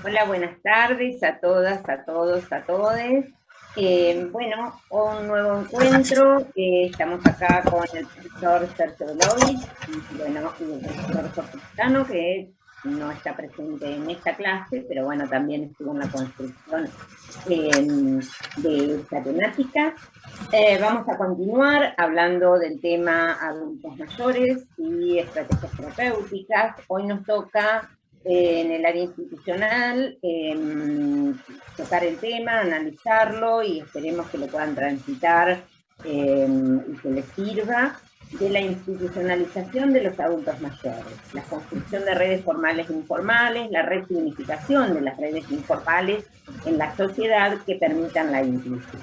Hola, buenas tardes a todas, a todos, a todes. Bueno, un nuevo encuentro. Estamos acá con el profesor Sergio Belovich y el profesor Jorge Picano, que no está presente en esta clase, pero bueno, también estuvo en la construcción de esta temática. Vamos a continuar hablando del tema adultos mayores y estrategias terapéuticas. Hoy nos toca en el área institucional tocar el tema, analizarlo y esperemos que lo puedan transitar y que les sirva, de la institucionalización de los adultos mayores, la construcción de redes formales e informales, la resignificación de las redes informales en la sociedad que permitan la inclusión.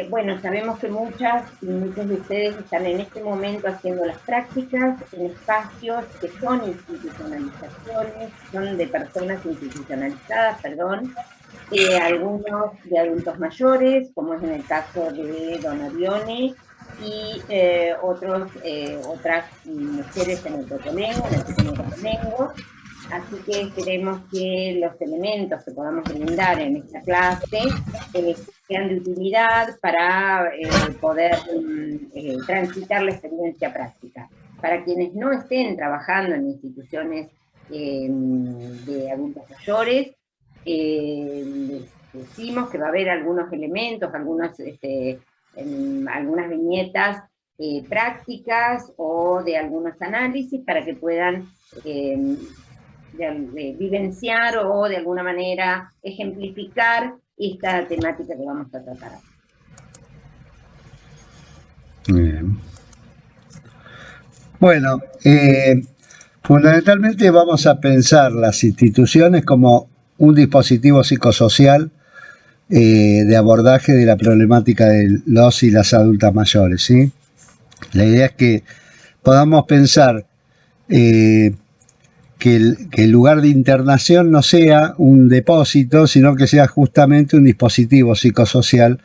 Bueno, sabemos que muchas y muchos de ustedes están en este momento haciendo las prácticas en espacios que son institucionalizaciones, son de personas institucionalizadas, perdón, algunos de adultos mayores, como es en el caso de Don Orione, y otras mujeres en el Cotolengo, en el pequeño Cotolengo. Así que queremos que los elementos que podamos brindar en esta clase sean de utilidad para poder transitar la experiencia práctica. Para quienes no estén trabajando en instituciones de adultos mayores, les decimos que va a haber algunos elementos, algunas viñetas prácticas o de algunos análisis para que puedan de vivenciar o de alguna manera ejemplificar esta temática que vamos a tratar. Bien. Bueno, fundamentalmente vamos a pensar las instituciones como un dispositivo psicosocial de abordaje de la problemática de los y las adultas mayores, ¿sí? La idea es que podamos pensar que el lugar de internación no sea un depósito, sino que sea justamente un dispositivo psicosocial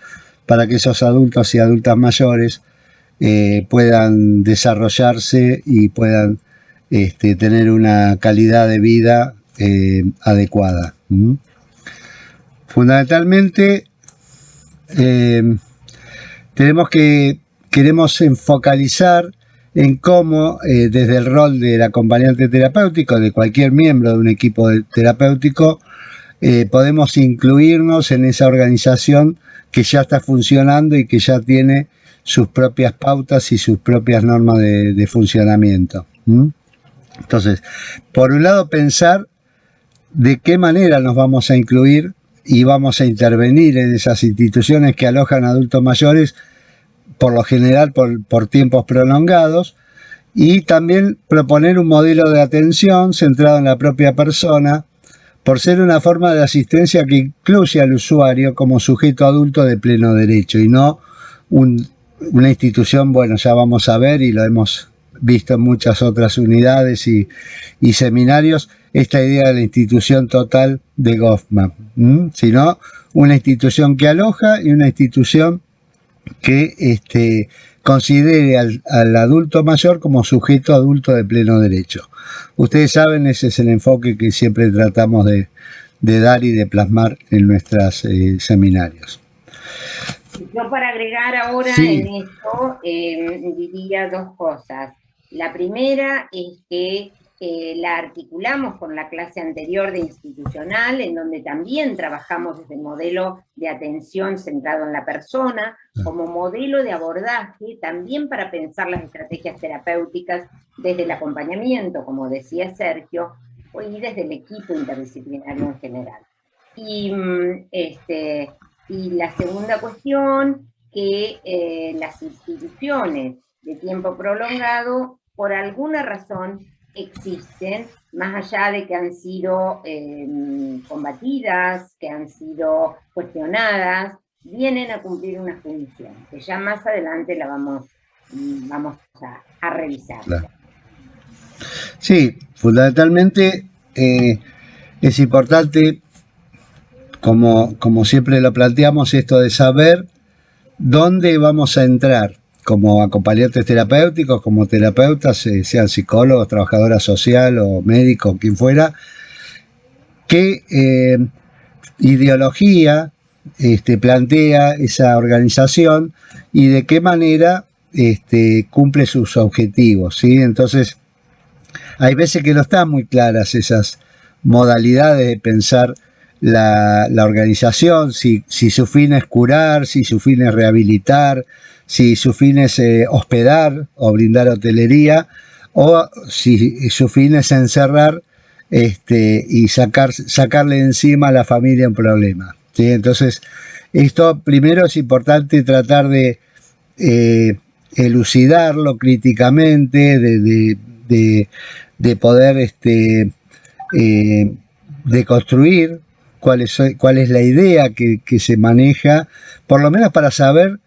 para que esos adultos y adultas mayores puedan desarrollarse y puedan tener una calidad de vida adecuada. Fundamentalmente queremos focalizar en cómo desde el rol del acompañante terapéutico, de cualquier miembro de un equipo terapéutico, podemos incluirnos en esa organización que ya está funcionando y que ya tiene sus propias pautas y sus propias normas de funcionamiento. Entonces, por un lado, pensar de qué manera nos vamos a incluir y vamos a intervenir en esas instituciones que alojan adultos mayores, por lo general por tiempos prolongados, y también proponer un modelo de atención centrado en la propia persona, por ser una forma de asistencia que incluye al usuario como sujeto adulto de pleno derecho y no una institución, bueno, ya vamos a ver y lo hemos visto en muchas otras unidades y seminarios, esta idea de la institución total de Goffman, sino una institución que aloja y una institución que considere al adulto mayor como sujeto adulto de pleno derecho. Ustedes saben, ese es el enfoque que siempre tratamos de dar y de plasmar en nuestros seminarios. Yo para agregar ahora en esto diría dos cosas. La primera es que la articulamos con la clase anterior de institucional, en donde también trabajamos desde el modelo de atención centrado en la persona, como modelo de abordaje, también para pensar las estrategias terapéuticas desde el acompañamiento, como decía Sergio, y desde el equipo interdisciplinario en general. Y la segunda cuestión, que las instituciones de tiempo prolongado, por alguna razón, existen, más allá de que han sido combatidas, que han sido cuestionadas, vienen a cumplir una función, que ya más adelante la vamos a revisar. Claro. Sí, fundamentalmente es importante, como siempre lo planteamos, esto de saber dónde vamos a entrar como acompañantes terapéuticos, como terapeutas, sean psicólogos, trabajadora social o médicos, quien fuera, qué ideología plantea esa organización y de qué manera cumple sus objetivos, ¿sí? Entonces, hay veces que no están muy claras esas modalidades de pensar la organización, si su fin es curar, si su fin es rehabilitar, si su fin es hospedar o brindar hotelería, o si su fin es encerrar y sacarle encima a la familia un problema, ¿sí? Entonces, esto primero es importante tratar de elucidarlo críticamente, de poder de construir cuál es la idea que se maneja, por lo menos para saber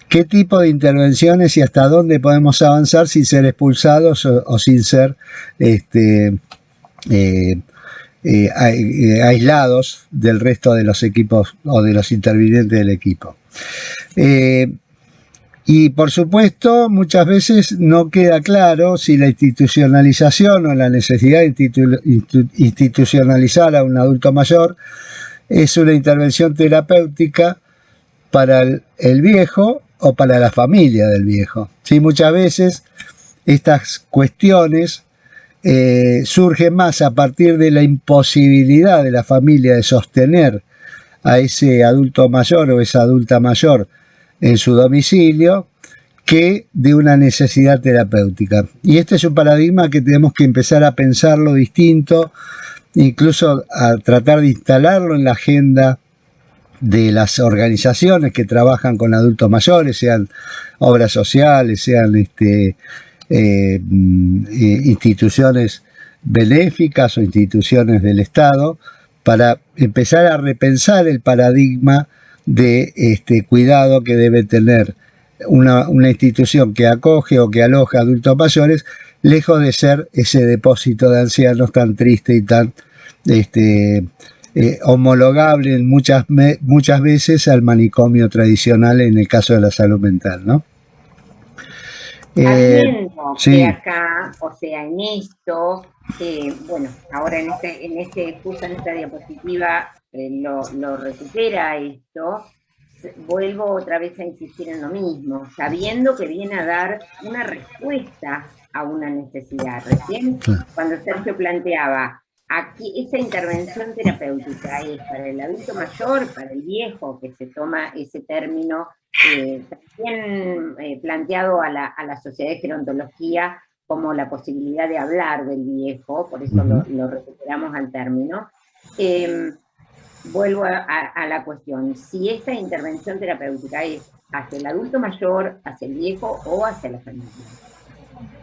qué tipo de intervenciones y hasta dónde podemos avanzar sin ser expulsados o sin ser aislados del resto de los equipos o de los intervinientes del equipo. Y por supuesto, muchas veces no queda claro si la institucionalización o la necesidad de institucionalizar a un adulto mayor es una intervención terapéutica para el viejo o para la familia del viejo. Sí, muchas veces estas cuestiones surgen más a partir de la imposibilidad de la familia de sostener a ese adulto mayor o esa adulta mayor en su domicilio que de una necesidad terapéutica. Y este es un paradigma que tenemos que empezar a pensarlo distinto, incluso a tratar de instalarlo en la agenda de las organizaciones que trabajan con adultos mayores, sean obras sociales, sean instituciones benéficas o instituciones del Estado, para empezar a repensar el paradigma de cuidado que debe tener una institución que acoge o que aloja adultos mayores, lejos de ser ese depósito de ancianos tan triste y tan homologable muchas veces al manicomio tradicional en el caso de la salud mental, ¿no? Sabiendo sí. que acá, o sea, en esto, bueno, ahora justo en esta diapositiva lo recupera esto, vuelvo otra vez a insistir en lo mismo, sabiendo que viene a dar una respuesta a una necesidad. Recién, cuando Sergio planteaba, aquí esta intervención terapéutica es para el adulto mayor, para el viejo, que se toma ese término también planteado a la Sociedad de Gerontología como la posibilidad de hablar del viejo, por eso lo recuperamos al término. Vuelvo a la cuestión, si esta intervención terapéutica es hacia el adulto mayor, hacia el viejo o hacia la familia,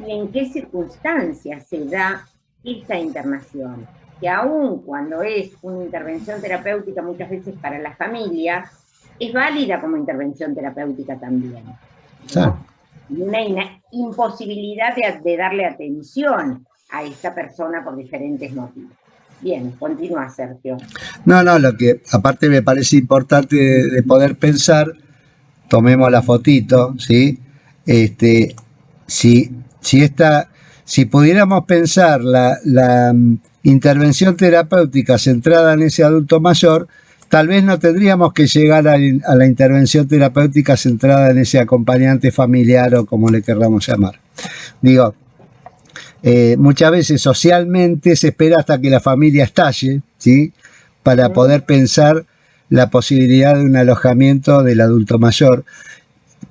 y en qué circunstancias se da esta internación, que aun cuando es una intervención terapéutica muchas veces para la familia, es válida como intervención terapéutica también, ¿no? Sí. Y una imposibilidad de darle atención a esta persona por diferentes motivos. Bien, continúa, Sergio. No, lo que aparte me parece importante de poder pensar, tomemos la fotito, ¿sí? Si pudiéramos pensar la intervención terapéutica centrada en ese adulto mayor, tal vez no tendríamos que llegar a la intervención terapéutica centrada en ese acompañante familiar o como le querramos llamar. Digo, muchas veces socialmente se espera hasta que la familia estalle, ¿sí? Para poder pensar la posibilidad de un alojamiento del adulto mayor,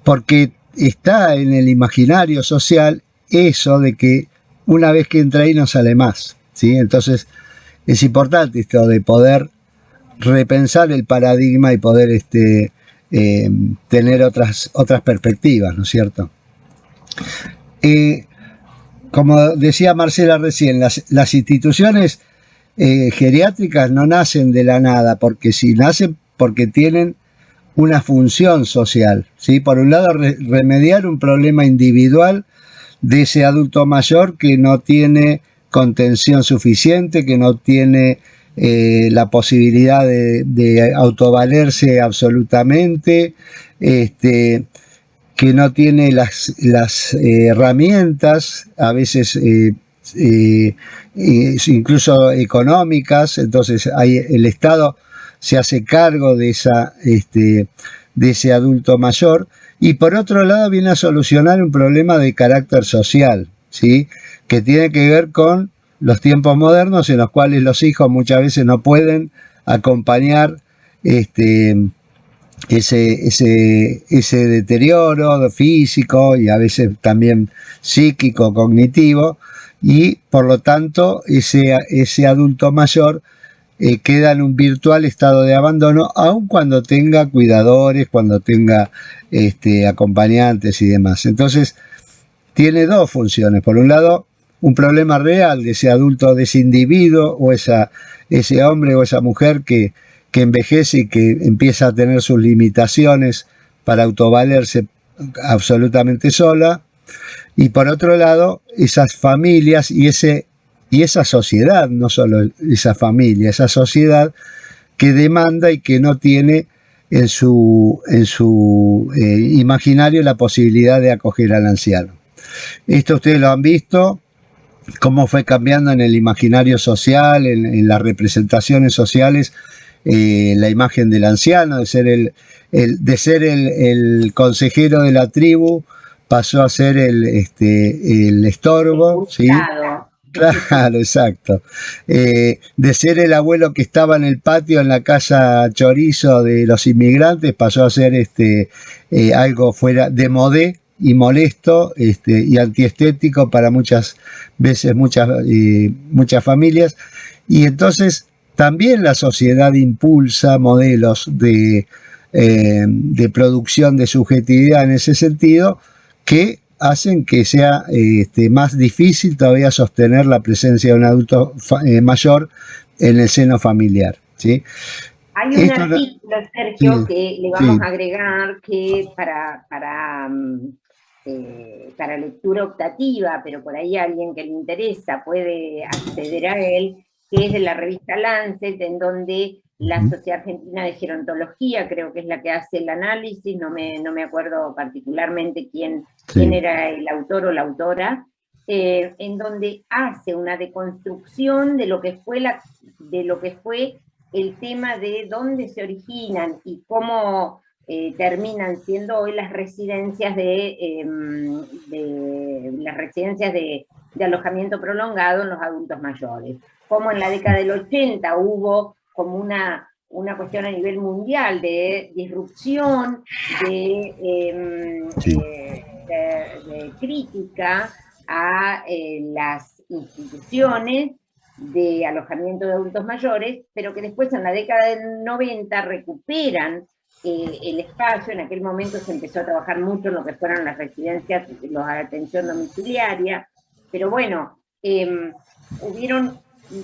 porque está en el imaginario social eso de que una vez que entra ahí no sale más, ¿sí? Entonces es importante esto de poder repensar el paradigma y poder tener otras perspectivas, ¿no es cierto? Como decía Marcela recién, las instituciones geriátricas no nacen de la nada, porque si nacen porque tienen una función social, ¿sí? Por un lado, remediar un problema individual de ese adulto mayor que no tiene contención suficiente, que no tiene la posibilidad de autovalerse absolutamente, que no tiene las herramientas, a veces incluso económicas. Entonces el Estado se hace cargo de ese adulto mayor, y por otro lado viene a solucionar un problema de carácter social, ¿sí? Que tiene que ver con los tiempos modernos, en los cuales los hijos muchas veces no pueden acompañar ese deterioro físico y a veces también psíquico, cognitivo, y por lo tanto ese adulto mayor queda en un virtual estado de abandono, aun cuando tenga cuidadores, cuando tenga acompañantes y demás. Entonces tiene dos funciones: por un lado, un problema real de ese adulto, de ese individuo o ese hombre o esa mujer que envejece y que empieza a tener sus limitaciones para autovalerse absolutamente sola, y por otro lado, esas familias y esa sociedad, no solo esa familia, esa sociedad que demanda y que no tiene en su imaginario la posibilidad de acoger al anciano. Esto ustedes lo han visto, cómo fue cambiando en el imaginario social, en las representaciones sociales, la imagen del anciano, de ser el consejero de la tribu, pasó a ser el estorbo, ¿sí? Claro, exacto. De ser el abuelo que estaba en el patio en la casa chorizo de los inmigrantes, pasó a ser algo fuera de modé y molesto, y antiestético para muchas familias. Y entonces también la sociedad impulsa modelos de producción de subjetividad en ese sentido, que hacen que sea más difícil todavía sostener la presencia de un adulto mayor en el seno familiar, ¿sí? Hay un artículo, Sergio, que le vamos a agregar, que para lectura optativa, pero por ahí alguien que le interesa puede acceder a él, que es de la revista Lancet, en donde la Sociedad Argentina de Gerontología, creo que es la que hace el análisis, no me acuerdo particularmente quién era el autor o la autora, en donde hace una deconstrucción de lo que fue el tema de dónde se originan y cómo terminan siendo hoy las residencias de alojamiento prolongado en los adultos mayores. Como en la década del 80 hubo como una cuestión a nivel mundial de disrupción, de crítica a las instituciones de alojamiento de adultos mayores, pero que después en la década del 90 recuperan el espacio. En aquel momento se empezó a trabajar mucho en lo que fueron las residencias, la atención domiciliaria, pero bueno, hubieron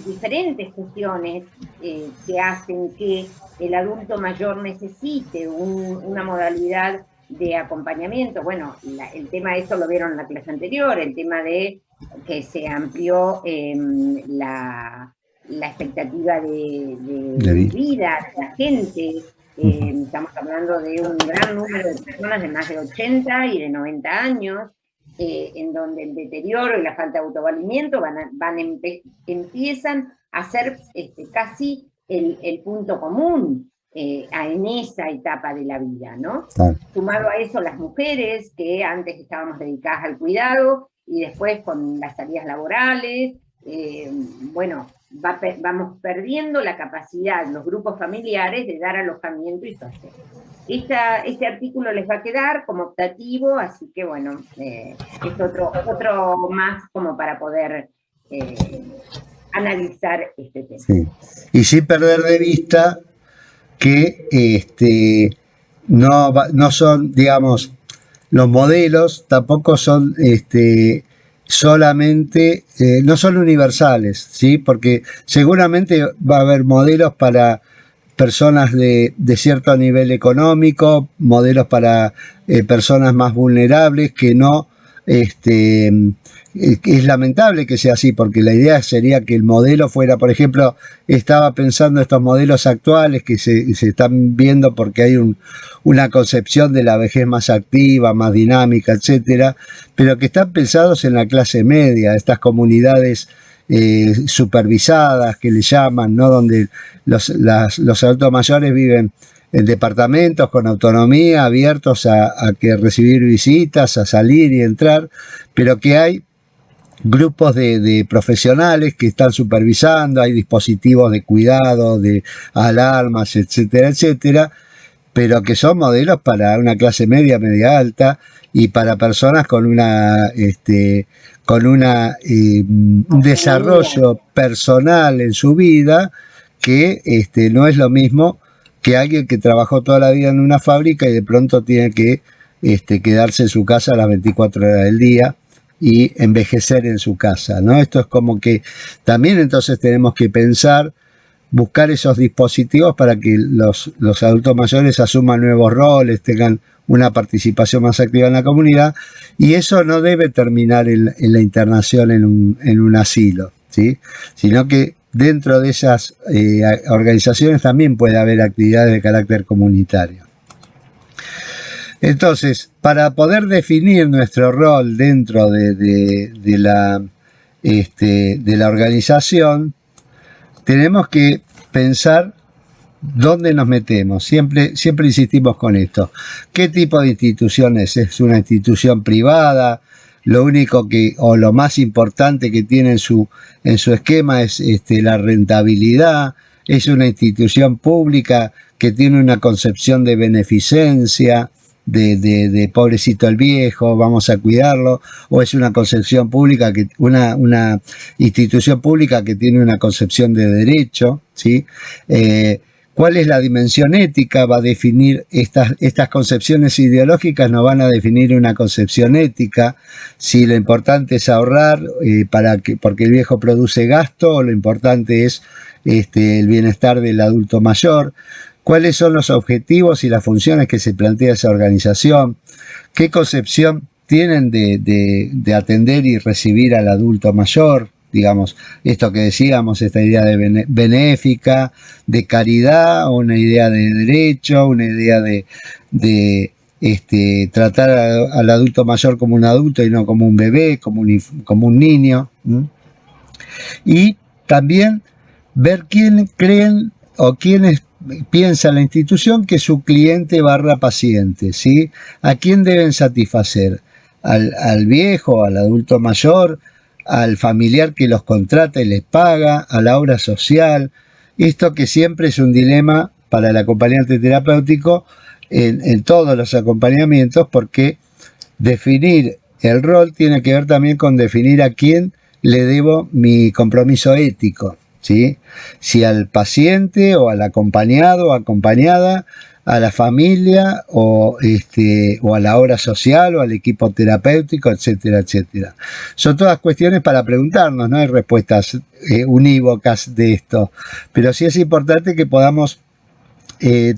diferentes cuestiones que hacen que el adulto mayor necesite una modalidad de acompañamiento. Bueno, el tema de eso lo vieron en la clase anterior, el tema de que se amplió la expectativa de vida de la gente. Estamos hablando de un gran número de personas de más de 80 y de 90 años, en donde el deterioro y la falta de autovalimiento empiezan a ser casi el punto común en esa etapa de la vida, ¿no? Sumado a eso, las mujeres, que antes estábamos dedicadas al cuidado, y después con las salidas laborales, bueno, vamos perdiendo la capacidad, los grupos familiares, de dar alojamiento y sostén. Este artículo les va a quedar como optativo, así que bueno, es otro más como para poder analizar este tema. Sí. Y sin perder de vista que no son, digamos, los modelos tampoco son solamente, no son universales, ¿sí? Porque seguramente va a haber modelos para personas de cierto nivel económico, modelos para personas más vulnerables que no es lamentable que sea así, porque la idea sería que el modelo fuera, por ejemplo, estaba pensando estos modelos actuales que se están viendo porque hay una concepción de la vejez más activa, más dinámica, etcétera, pero que están pensados en la clase media, estas comunidades supervisadas que le llaman, ¿no? Donde los adultos mayores viven en departamentos con autonomía, abiertos a que recibir visitas, a salir y entrar, pero que hay grupos de profesionales que están supervisando, hay dispositivos de cuidado, de alarmas, etcétera, etcétera, pero que son modelos para una clase media, media alta, y para personas con un desarrollo personal en su vida que no es lo mismo que alguien que trabajó toda la vida en una fábrica y de pronto tiene que quedarse en su casa a las 24 horas del día y envejecer en su casa, ¿no? Esto es como que también entonces tenemos que pensar, buscar esos dispositivos para que los adultos mayores asuman nuevos roles, tengan una participación más activa en la comunidad, y eso no debe terminar en la internación en un asilo, ¿sí? Sino que dentro de esas organizaciones también puede haber actividades de carácter comunitario. Entonces, para poder definir nuestro rol dentro de la organización, tenemos que pensar dónde nos metemos. Siempre insistimos con esto. ¿Qué tipo de institución es? ¿Es una institución privada? Lo único o lo más importante que tiene en su esquema es la rentabilidad. ¿Es una institución pública que tiene una concepción de beneficencia, de pobrecito el viejo, vamos a cuidarlo? ¿O es una concepción pública, una institución pública que tiene una concepción de derecho? ¿Sí? ¿Cuál es la dimensión ética? Va a definir estas concepciones ideológicas, nos van a definir una concepción ética. Si lo importante es ahorrar porque el viejo produce gasto, o lo importante es el bienestar del adulto mayor. ¿Cuáles son los objetivos y las funciones que se plantea esa organización? ¿Qué concepción tienen de atender y recibir al adulto mayor? Digamos, esto que decíamos, esta idea de benéfica, de caridad, una idea de derecho, una idea de tratar al adulto mayor como un adulto y no como un bebé, como un niño. Y también ver quién creen o quiénes piensa la institución que es su cliente / paciente, ¿sí? ¿A quién deben satisfacer? ¿Al viejo, al adulto mayor, al familiar que los contrata y les paga, a la obra social? Esto que siempre es un dilema para el acompañante terapéutico en todos los acompañamientos, porque definir el rol tiene que ver también con definir a quién le debo mi compromiso ético, ¿sí? Si al paciente o al acompañado o acompañada, a la familia o a la obra social o al equipo terapéutico, etcétera, etcétera. Son todas cuestiones para preguntarnos, no hay respuestas unívocas de esto, pero sí es importante que podamos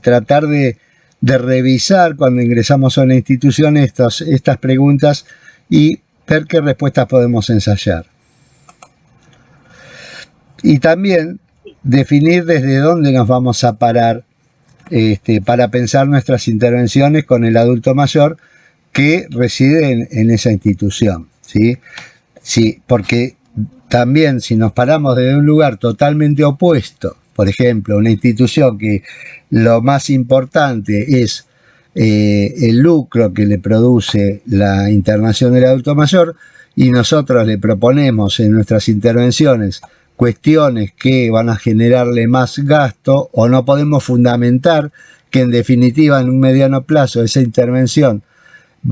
tratar de revisar cuando ingresamos a una institución estas preguntas y ver qué respuestas podemos ensayar. Y también definir desde dónde nos vamos a parar para pensar nuestras intervenciones con el adulto mayor que reside en esa institución, ¿sí? Sí, porque también si nos paramos desde un lugar totalmente opuesto, por ejemplo, una institución que lo más importante es el lucro que le produce la internación del adulto mayor, y nosotros le proponemos en nuestras intervenciones cuestiones que van a generarle más gasto, o no podemos fundamentar que en definitiva en un mediano plazo esa intervención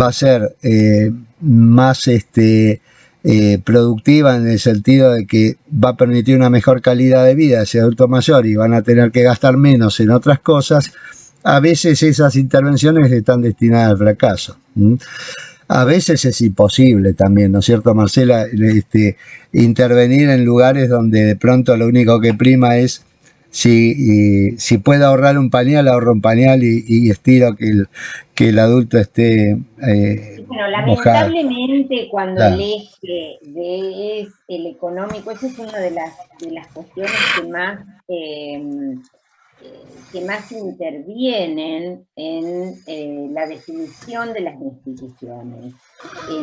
va a ser más productiva, en el sentido de que va a permitir una mejor calidad de vida a ese adulto mayor y van a tener que gastar menos en otras cosas, a veces esas intervenciones están destinadas al fracaso. A veces es imposible también, ¿no es cierto, Marcela? Intervenir en lugares donde de pronto lo único que prima es si puedo ahorrar un pañal, ahorro un pañal y estiro que el adulto esté Bueno, mojado. lamentablemente cuando el Claro, eje es el económico, esa es una de las cuestiones que más intervienen en la definición de las instituciones.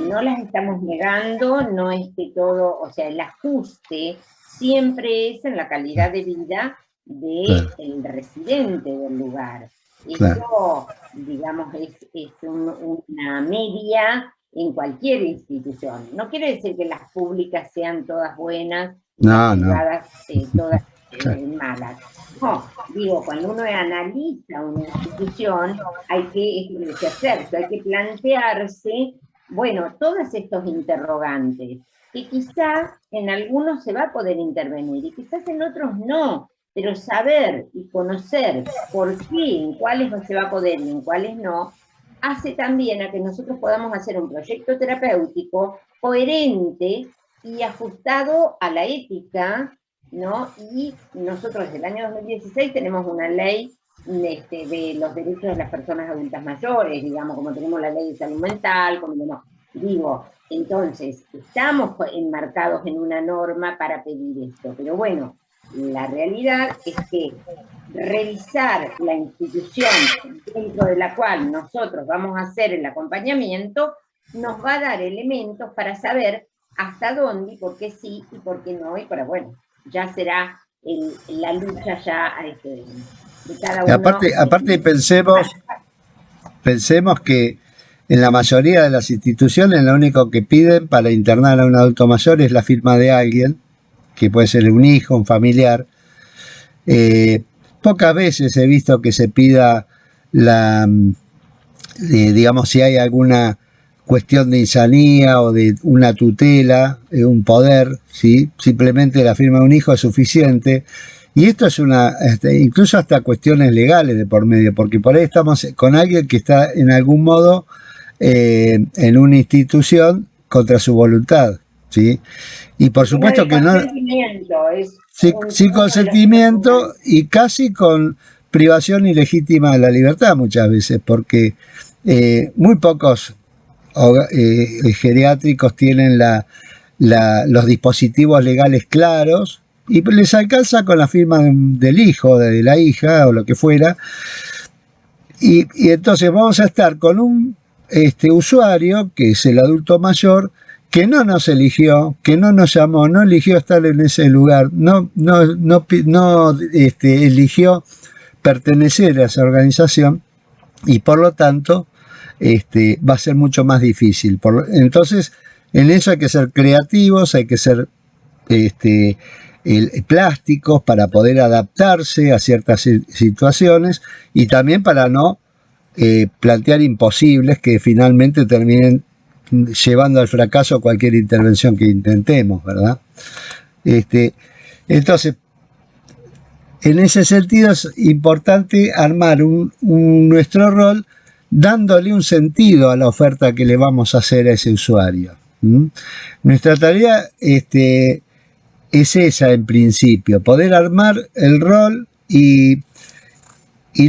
No las estamos negando, no es que todo, o sea, el ajuste siempre es en la calidad de vida del claro, residente del lugar. claro. Eso, digamos, es una media en cualquier institución. No quiere decir que las públicas sean todas buenas y las No, no. privadas todas Claro. malas. No, digo, cuando uno analiza una institución, hay que, es lo que decía Sergio, hay que plantearse, bueno, todos estos interrogantes, que quizá en algunos se va a poder intervenir y quizás en otros no, pero saber y conocer por qué, en cuáles no se va a poder y en cuáles no, hace también a que nosotros podamos hacer un proyecto terapéutico coherente y ajustado a la ética, ¿no? Y nosotros desde el año 2016 tenemos una ley de los derechos de las personas adultas mayores, digamos, como tenemos la ley de salud mental, como no, digo, entonces, estamos enmarcados en una norma para pedir esto, pero bueno, la realidad es que revisar la institución dentro de la cual nosotros vamos a hacer el acompañamiento nos va a dar elementos para saber hasta dónde, y por qué sí y por qué no, y para bueno, ya será la lucha ya de cada Y uno. aparte pensemos que en la mayoría de las instituciones lo único que piden para internar a un adulto mayor es la firma de alguien, que puede ser un hijo, un familiar. Pocas veces he visto que se pida digamos, si hay alguna cuestión de insanía o de una tutela, un poder, ¿sí? Simplemente la firma de un hijo es suficiente. Y esto es incluso hasta cuestiones legales de por medio, porque por ahí estamos con alguien que está en algún modo en una institución contra su voluntad, ¿sí? Y por supuesto que no, Es sin uno de los puntos. consentimiento y casi con privación ilegítima de la libertad muchas veces, porque muy pocos geriátricos tienen los dispositivos legales claros y les alcanza con la firma del hijo, de la hija o lo que fuera. Y entonces vamos a estar con un usuario, que es el adulto mayor, que no nos eligió, que no nos llamó, no eligió estar en ese lugar, no eligió pertenecer a esa organización y por lo tanto va a ser mucho más difícil. Entonces, en eso hay que ser creativos, hay que ser plásticos para poder adaptarse a ciertas situaciones y también para no plantear imposibles que finalmente terminen llevando al fracaso cualquier intervención que intentemos, ¿verdad? Entonces, en ese sentido es importante armar nuestro rol dándole un sentido a la oferta que le vamos a hacer a ese usuario. Nuestra tarea es esa en principio, poder armar el rol y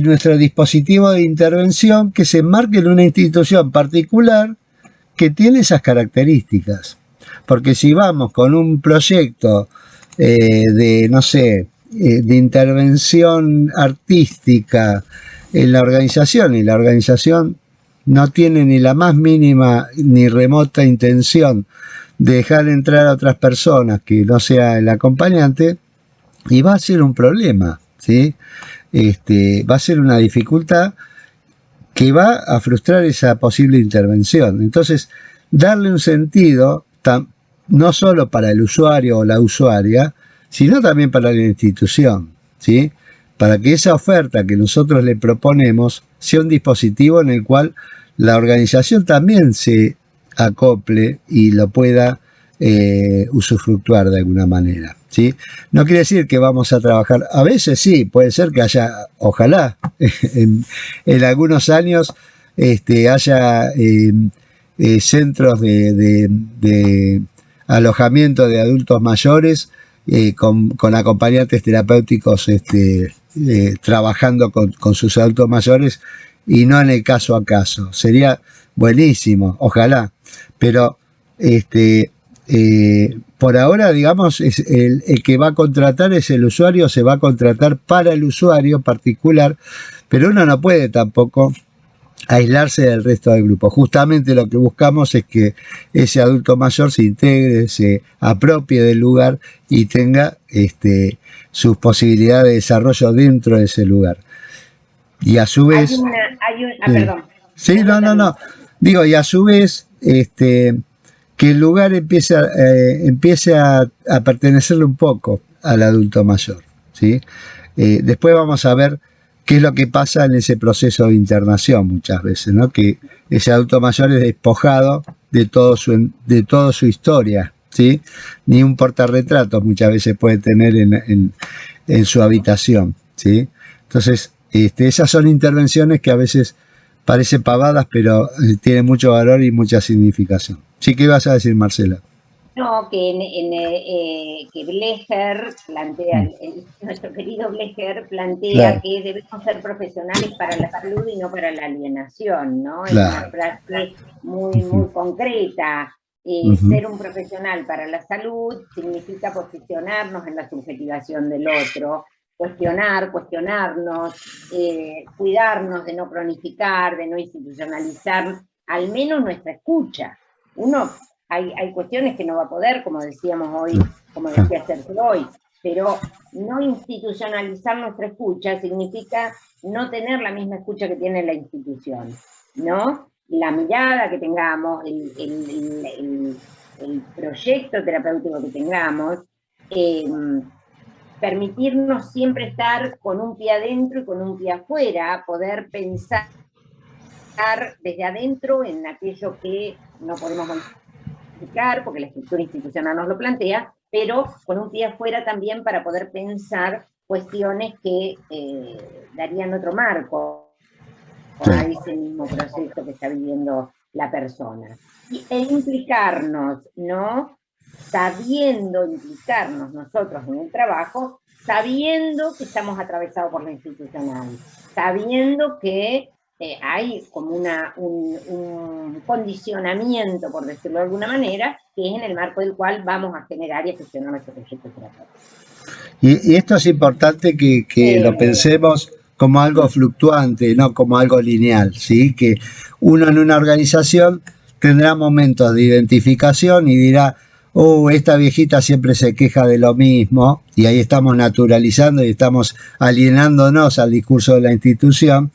nuestro dispositivo de intervención que se enmarque en una institución particular que tiene esas características. Porque si vamos con un proyecto de, no sé, de intervención artística en la organización, y la organización no tiene ni la más mínima ni remota intención de dejar entrar a otras personas que no sea el acompañante, y va a ser un problema, ¿sí? Va a ser una dificultad que va a frustrar esa posible intervención. Entonces, darle un sentido no solo para el usuario o la usuaria, sino también para la institución, ¿sí? Para que esa oferta que nosotros le proponemos sea un dispositivo en el cual la organización también se acople y lo pueda usufructuar de alguna manera, ¿sí? No quiere decir que vamos a trabajar, a veces sí, puede ser que haya, ojalá, en algunos años haya centros de alojamiento de adultos mayores con acompañantes terapéuticos trabajando con sus adultos mayores y no en el caso a caso. Sería buenísimo, ojalá, pero por ahora, digamos, el que va a contratar es el usuario, se va a contratar para el usuario particular, pero uno no puede tampoco aislarse del resto del grupo. Justamente lo que buscamos es que ese adulto mayor se integre, se apropie del lugar y tenga sus posibilidades de desarrollo dentro de ese lugar. Y a su vez... Perdón. Sí, no. Digo, y a su vez, que el lugar empiece a pertenecerle un poco al adulto mayor, ¿sí? Después vamos a ver qué es lo que pasa en ese proceso de internación muchas veces, ¿no? Que ese adulto mayor es despojado de todo su historia, ¿sí? Ni un portarretrato muchas veces puede tener en su habitación, ¿sí? Entonces, esas son intervenciones que a veces parecen pavadas, pero tienen mucho valor y mucha significación. ¿Sí? ¿Qué ibas a decir, Marcela? No, que Blecher plantea, nuestro querido Blecher plantea, claro, que debemos ser profesionales para la salud y no para la alienación, ¿no? Claro. Es una frase muy concreta. Ser un profesional para la salud significa posicionarnos en la subjetivación del otro, cuestionarnos, cuidarnos de no cronificar, de no institucionalizar, al menos nuestra escucha. Hay cuestiones que no va a poder, como decíamos hoy, como decía Sergio hoy, pero no institucionalizar nuestra escucha significa no tener la misma escucha que tiene la institución, ¿no? La mirada que tengamos, el proyecto terapéutico que tengamos, permitirnos siempre estar con un pie adentro y con un pie afuera, poder pensar desde adentro en aquello que no podemos modificar, porque la estructura institucional nos lo plantea, pero con un pie afuera también para poder pensar cuestiones que darían otro marco a ese mismo proceso que está viviendo la persona. E implicarnos, ¿no? Sabiendo implicarnos nosotros en el trabajo, sabiendo que estamos atravesados por lo institucional, sabiendo que hay como un condicionamiento, por decirlo de alguna manera, que es en el marco del cual vamos a generar y a gestionar nuestro proyecto terapéutico. Y esto es importante que lo pensemos como algo fluctuante, no como algo lineal, ¿sí? Que uno en una organización tendrá momentos de identificación y dirá, esta viejita siempre se queja de lo mismo, y ahí estamos naturalizando y estamos alienándonos al discurso de la institución.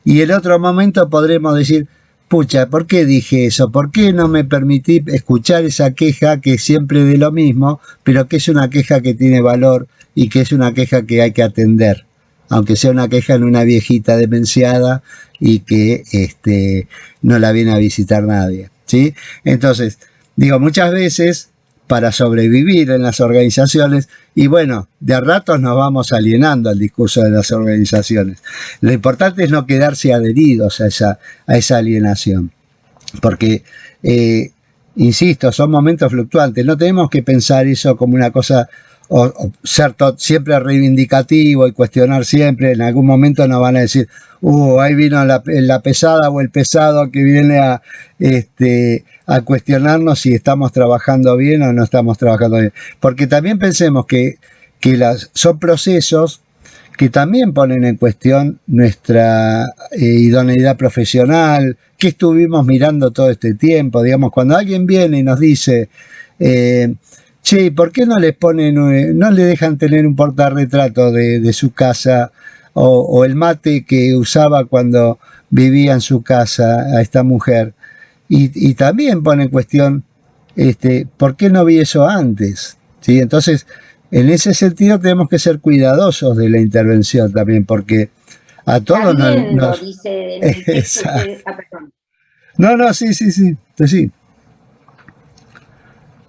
Y en otro momento podremos decir, pucha, ¿por qué dije eso? ¿Por qué no me permití escuchar esa queja que siempre de lo mismo, pero que es una queja que tiene valor y que es una queja que hay que atender? Aunque sea una queja en una viejita demenciada y que no la viene a visitar nadie, ¿sí? Entonces, digo, muchas veces para sobrevivir en las organizaciones, y bueno, de a ratos nos vamos alienando al discurso de las organizaciones. Lo importante es no quedarse adheridos a esa alienación, porque, insisto, son momentos fluctuantes, no tenemos que pensar eso como una cosa, o ser siempre reivindicativo y cuestionar siempre. En algún momento nos van a decir, ahí vino la pesada o el pesado que viene a cuestionarnos si estamos trabajando bien o no estamos trabajando bien. Porque también pensemos que son procesos que también ponen en cuestión nuestra idoneidad profesional, que estuvimos mirando todo este tiempo. Digamos, cuando alguien viene y nos dice, che, ¿por qué no le dejan tener un portarretrato de su casa o el mate que usaba cuando vivía en su casa a esta mujer? Y también pone en cuestión, ¿por qué no vi eso antes? ¿Sí? Entonces, en ese sentido tenemos que ser cuidadosos de la intervención también, porque a todos nos... dice en el texto perdón. No, sí. Pues sí.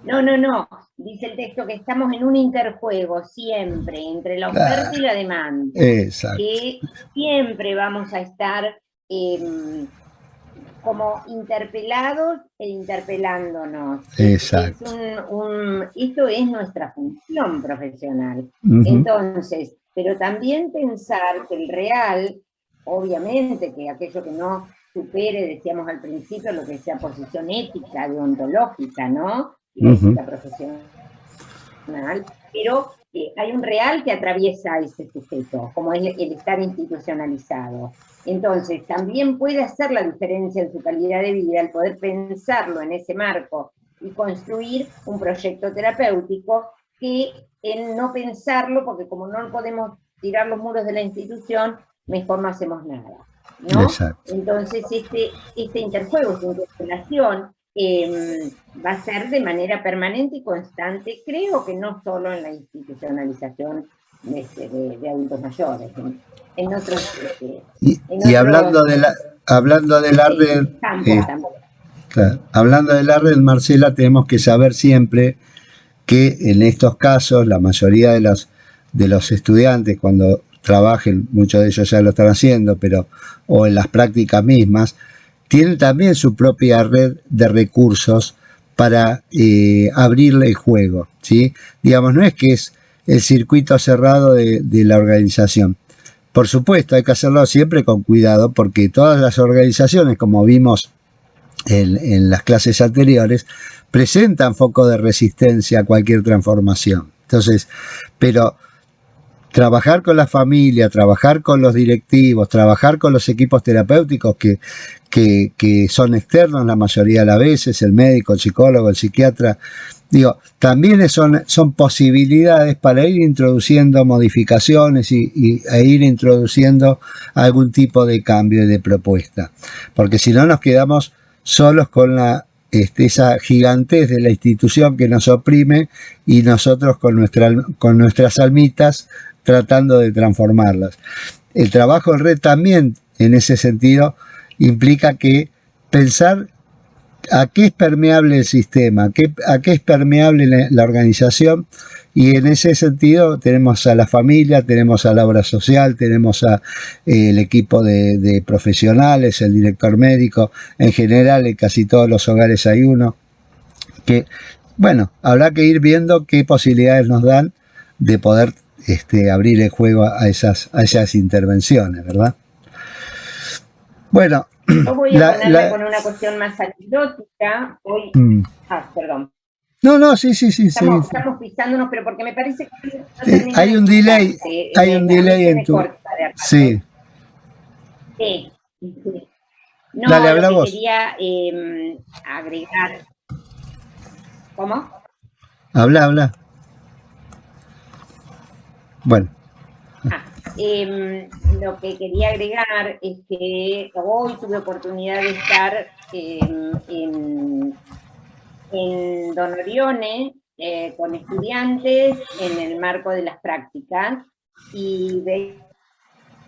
No. Dice el texto que estamos en un interjuego siempre entre la oferta y la demanda. Exacto. Que siempre vamos a estar como interpelados e interpelándonos. Exacto. Esto es nuestra función profesional. Ujú. Entonces, pero también pensar que el real, obviamente que aquello que no supere, decíamos al principio, lo que sea posición ética, deontológica, ¿no? Y la Ujú. ética profesional, pero hay un real que atraviesa ese sujeto, como es el estar institucionalizado. Entonces, también puede hacer la diferencia en su calidad de vida el poder pensarlo en ese marco y construir un proyecto terapéutico que en no pensarlo, porque como no podemos tirar los muros de la institución, mejor no hacemos nada, ¿no? Exacto. Entonces, este interjuego, esta interrelación, va a ser de manera permanente y constante, creo que no solo en la institucionalización de adultos mayores, en otros, Y hablando de la red, campos también. claro, hablando de la red, Marcela, tenemos que saber siempre que en estos casos la mayoría de los estudiantes cuando trabajen, muchos de ellos ya lo están haciendo, pero o en las prácticas mismas, tienen también su propia red de recursos para abrirle el juego, ¿sí? Digamos, no es que es el circuito cerrado de la organización. Por supuesto, hay que hacerlo siempre con cuidado porque todas las organizaciones, como vimos en las clases anteriores, presentan foco de resistencia a cualquier transformación. Entonces, pero trabajar con la familia, trabajar con los directivos, trabajar con los equipos terapéuticos que son externos la mayoría de las veces, el médico, el psicólogo, el psiquiatra, digo, también son posibilidades para ir introduciendo modificaciones e ir introduciendo algún tipo de cambio y de propuesta. Porque si no nos quedamos solos con esa gigantez de la institución que nos oprime y nosotros con nuestras almitas tratando de transformarlas. El trabajo en red también, en ese sentido, implica que pensar a qué es permeable el sistema, a qué es permeable la organización, y en ese sentido tenemos a la familia, tenemos a la obra social, tenemos el equipo de profesionales, el director médico, en general en casi todos los hogares hay uno, que bueno, habrá que ir viendo qué posibilidades nos dan de poder abrir el juego a esas intervenciones, ¿verdad? Bueno, Yo voy a ponerme con una cuestión más anecdótica. Hoy, perdón. No, sí. Estamos pisándonos, pero porque me parece que no termina Hay de un delay, a mí se me corta de rato. Sí. Sí. No, Dale, habla lo que vos. quería agregar. ¿Cómo? Habla. Bueno. Lo que quería agregar es que hoy tuve oportunidad de estar en Don Orione con estudiantes en el marco de las prácticas y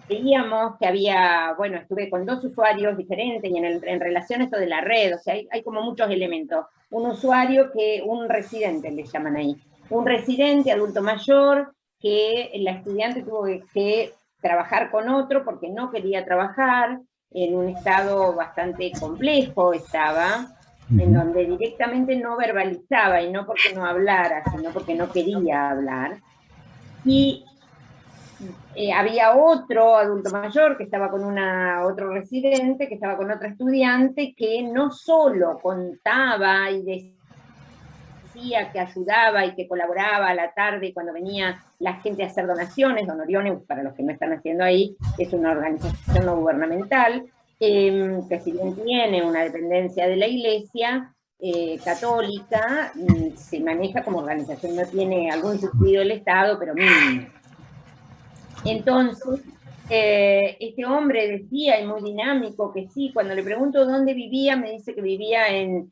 veíamos que había, bueno, estuve con 2 usuarios diferentes y en relación a esto de la red, o sea, hay como muchos elementos. Un usuario un residente le llaman ahí, un residente adulto mayor que la estudiante tuvo que trabajar con otro porque no quería trabajar, en un estado bastante complejo estaba, en donde directamente no verbalizaba, y no porque no hablara, sino porque no quería hablar. Y había otro adulto mayor que estaba con otro residente, que estaba con otra estudiante, que no solo contaba y decía que ayudaba y que colaboraba a la tarde cuando venía la gente a hacer donaciones. Don Orione, para los que no están haciendo ahí, es una organización no gubernamental, que si bien tiene una dependencia de la Iglesia católica, se maneja como organización, no tiene algún subsidio del Estado, pero mínimo. Entonces, este hombre decía, y muy dinámico, que sí, cuando le pregunto dónde vivía, me dice que vivía en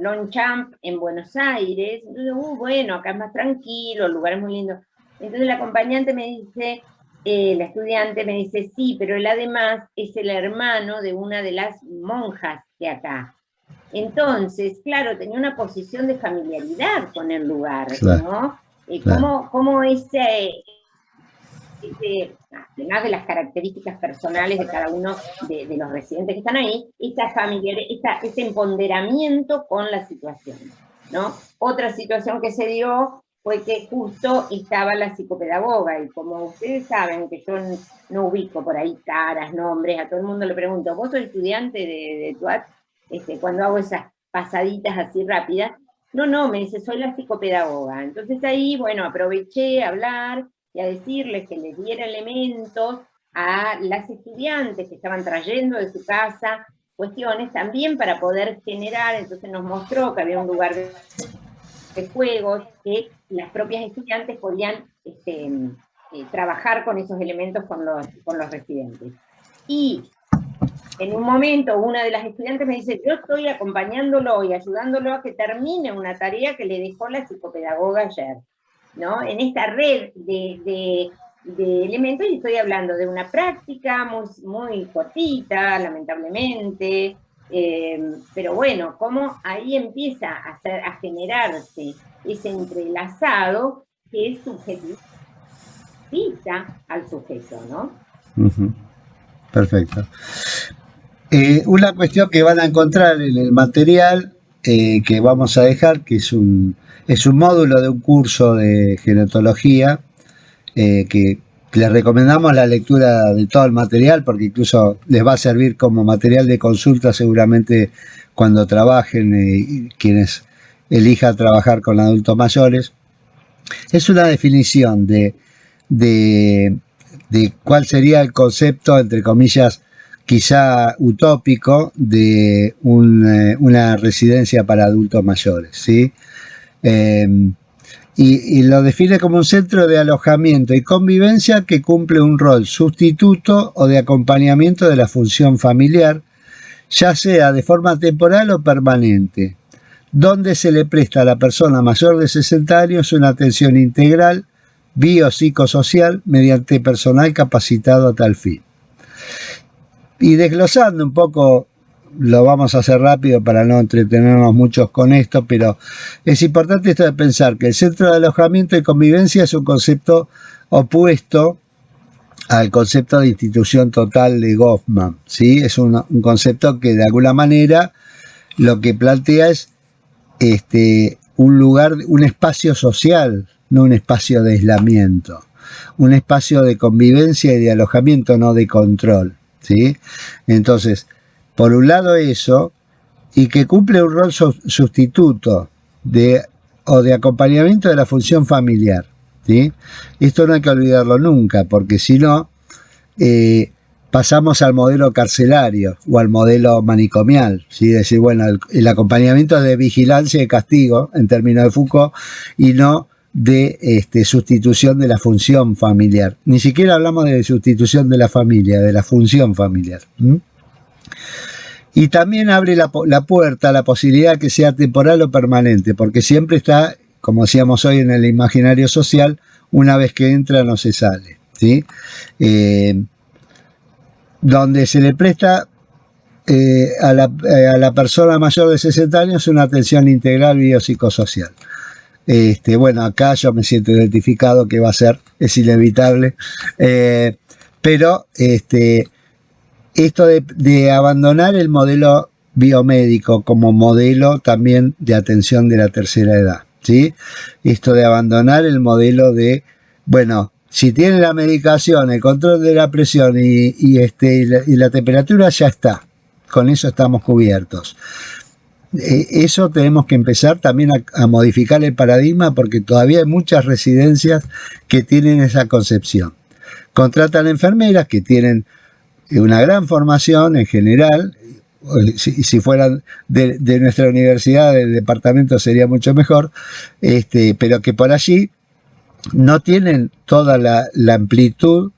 Longchamp, en Buenos Aires. Entonces, bueno, acá es más tranquilo, el lugar es muy lindo. Entonces la acompañante me dice, la estudiante me dice, sí, pero él además es el hermano de una de las monjas de acá. Entonces, claro, tenía una posición de familiaridad con el lugar, Claro, ¿no? claro. ¿Cómo ese además de las características personales de cada uno de los residentes que están ahí, este empoderamiento con la situación, ¿no? Otra situación que se dio fue que justo estaba la psicopedagoga, y como ustedes saben que yo no ubico por ahí caras, nombres, a todo el mundo le pregunto, ¿vos sos estudiante de TUAT? Cuando hago esas pasaditas así rápidas, no, me dice, soy la psicopedagoga. Entonces ahí, bueno, aproveché a hablar y a decirles que les diera elementos a las estudiantes que estaban trayendo de su casa cuestiones también para poder generar. Entonces nos mostró que había un lugar de juegos, que las propias estudiantes podían trabajar con esos elementos con los residentes. Y en un momento una de las estudiantes me dice, yo estoy acompañándolo y ayudándolo a que termine una tarea que le dejó la psicopedagoga ayer, ¿no? En esta red de elementos, y estoy hablando de una práctica muy cortita, lamentablemente, pero bueno, cómo ahí empieza a generarse ese entrelazado que es subjetiviza al sujeto, ¿no? Perfecto. Una cuestión que van a encontrar en el material que vamos a dejar, que es un módulo de un curso de genetología, que les recomendamos la lectura de todo el material, porque incluso les va a servir como material de consulta seguramente cuando trabajen, quienes elijan trabajar con adultos mayores. Es una definición de cuál sería el concepto, entre comillas, quizá utópico, de una residencia para adultos mayores, ¿sí? Y lo define como un centro de alojamiento y convivencia que cumple un rol sustituto o de acompañamiento de la función familiar, ya sea de forma temporal o permanente, donde se le presta a la persona mayor de 60 años una atención integral, biopsicosocial, mediante personal capacitado a tal fin. Y desglosando un poco, lo vamos a hacer rápido para no entretenernos muchos con esto, pero es importante esto de pensar que el centro de alojamiento y convivencia es un concepto opuesto al concepto de institución total de Goffman, ¿sí? Es un concepto que de alguna manera lo que plantea es un lugar, un espacio social, no un espacio de aislamiento, un espacio de convivencia y de alojamiento, no de control, ¿sí? Entonces, por un lado eso, y que cumple un rol sustituto o de acompañamiento de la función familiar, ¿sí? Esto no hay que olvidarlo nunca, porque si no, pasamos al modelo carcelario o al modelo manicomial, ¿sí? Es decir, bueno, el acompañamiento de vigilancia y castigo, en términos de Foucault, y no de sustitución de la función familiar. Ni siquiera hablamos de sustitución de la familia, de la función familiar. Y también abre la puerta a la posibilidad que sea temporal o permanente, porque siempre está, como decíamos hoy, en el imaginario social, una vez que entra no se sale, ¿sí? Donde se le presta a la persona mayor de 60 años una atención integral biopsicosocial. Bueno, acá yo me siento identificado, que va a ser, es inevitable, pero esto de abandonar el modelo biomédico como modelo también de atención de la tercera edad, ¿sí? Esto de abandonar el modelo de, bueno, si tiene la medicación, el control de la presión y la temperatura, ya está, con eso estamos cubiertos. Eso tenemos que empezar también a modificar el paradigma, porque todavía hay muchas residencias que tienen esa concepción. Contratan enfermeras que tienen una gran formación en general, si fueran de nuestra universidad, del departamento, sería mucho mejor, pero que por allí no tienen toda la amplitud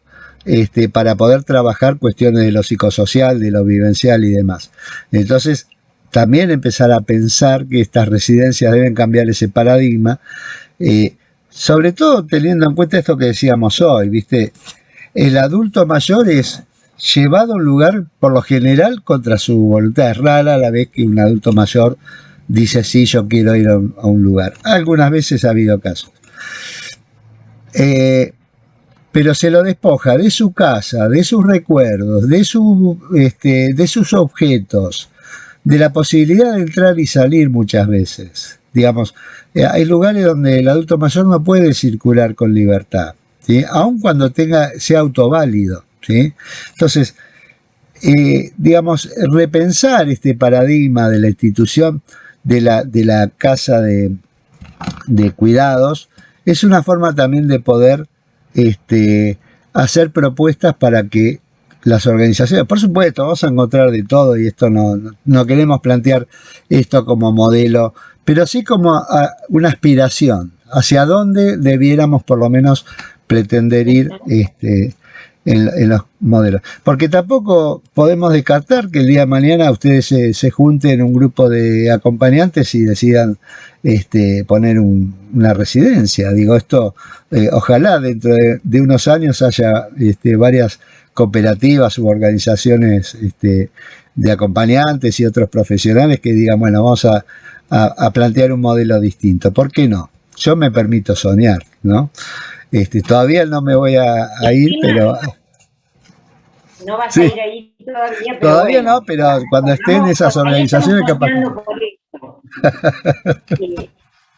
para poder trabajar cuestiones de lo psicosocial, de lo vivencial y demás. Entonces, también empezar a pensar que estas residencias deben cambiar ese paradigma, sobre todo teniendo en cuenta esto que decíamos hoy, ¿viste? El adulto mayor es llevado a un lugar, por lo general, contra su voluntad. Es rara la vez que un adulto mayor dice, sí, yo quiero ir a un lugar. Algunas veces ha habido casos. pero se lo despoja de su casa, de sus recuerdos, de sus objetos, de la posibilidad de entrar y salir muchas veces. Digamos, hay lugares donde el adulto mayor no puede circular con libertad, ¿sí? Aun cuando sea autoválido, ¿sí? Entonces, digamos, repensar este paradigma de la institución de la casa de cuidados es una forma también de poder hacer propuestas para que las organizaciones, por supuesto, vamos a encontrar de todo y esto no queremos plantear esto como modelo, pero sí como una aspiración hacia dónde debiéramos por lo menos pretender ir en los modelos. Porque tampoco podemos descartar que el día de mañana ustedes se junten en un grupo de acompañantes y decidan poner una residencia. Digo, esto, ojalá dentro de unos años haya varias cooperativas u organizaciones de acompañantes y otros profesionales que digan, bueno, vamos a plantear un modelo distinto. ¿Por qué no? Yo me permito soñar, ¿no? Todavía no me voy a ir, pero... No vas sí, a ir ahí todavía, pero todavía bueno. no, pero cuando estén en esas Ahí estamos organizaciones capaz que... soñando por eso.